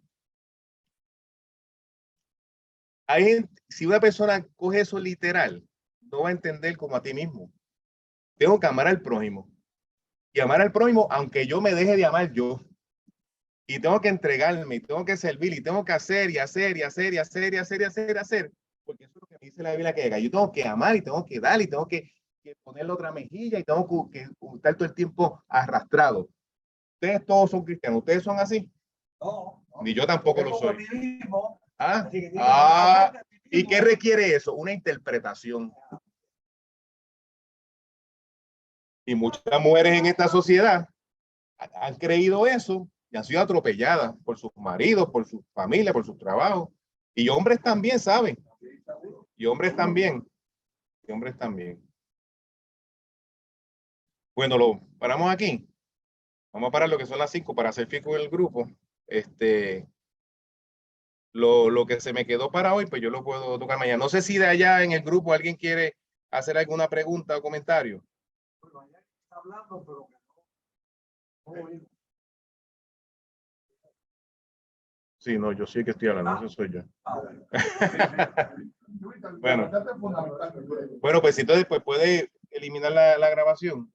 Si una persona coge eso literal, no va a entender como a ti mismo. Tengo que amar al prójimo. Y amar al prójimo, aunque yo me deje de amar yo. Y tengo que entregarme, y tengo que servir, y tengo que hacer, y hacer, y hacer, y hacer, y hacer, y hacer, y hacer. Porque eso es lo que me dice la Biblia que haga. Yo tengo que amar, y tengo que dar, y tengo que ponerle otra mejilla, y tengo que estar todo el tiempo arrastrado. Ustedes todos son cristianos. ¿Ustedes son así? No. Ni yo tampoco lo soy. Mismo, ¿Y qué requiere eso? Una interpretación. Y muchas mujeres en esta sociedad han creído eso y han sido atropelladas por sus maridos, por su familia, por sus trabajos. Y hombres también, ¿saben? Y hombres también. Bueno, lo paramos aquí. Vamos a parar lo que son las 5 para hacer fiel con el grupo. Lo que se me quedó para hoy, pues yo lo puedo tocar mañana. No sé si de allá en el grupo alguien quiere hacer alguna pregunta o comentario. Bueno, allá está hablando, pero no. Sí, no, yo sí que estoy hablando, eso soy yo. Bueno, pues entonces pues puede eliminar la grabación.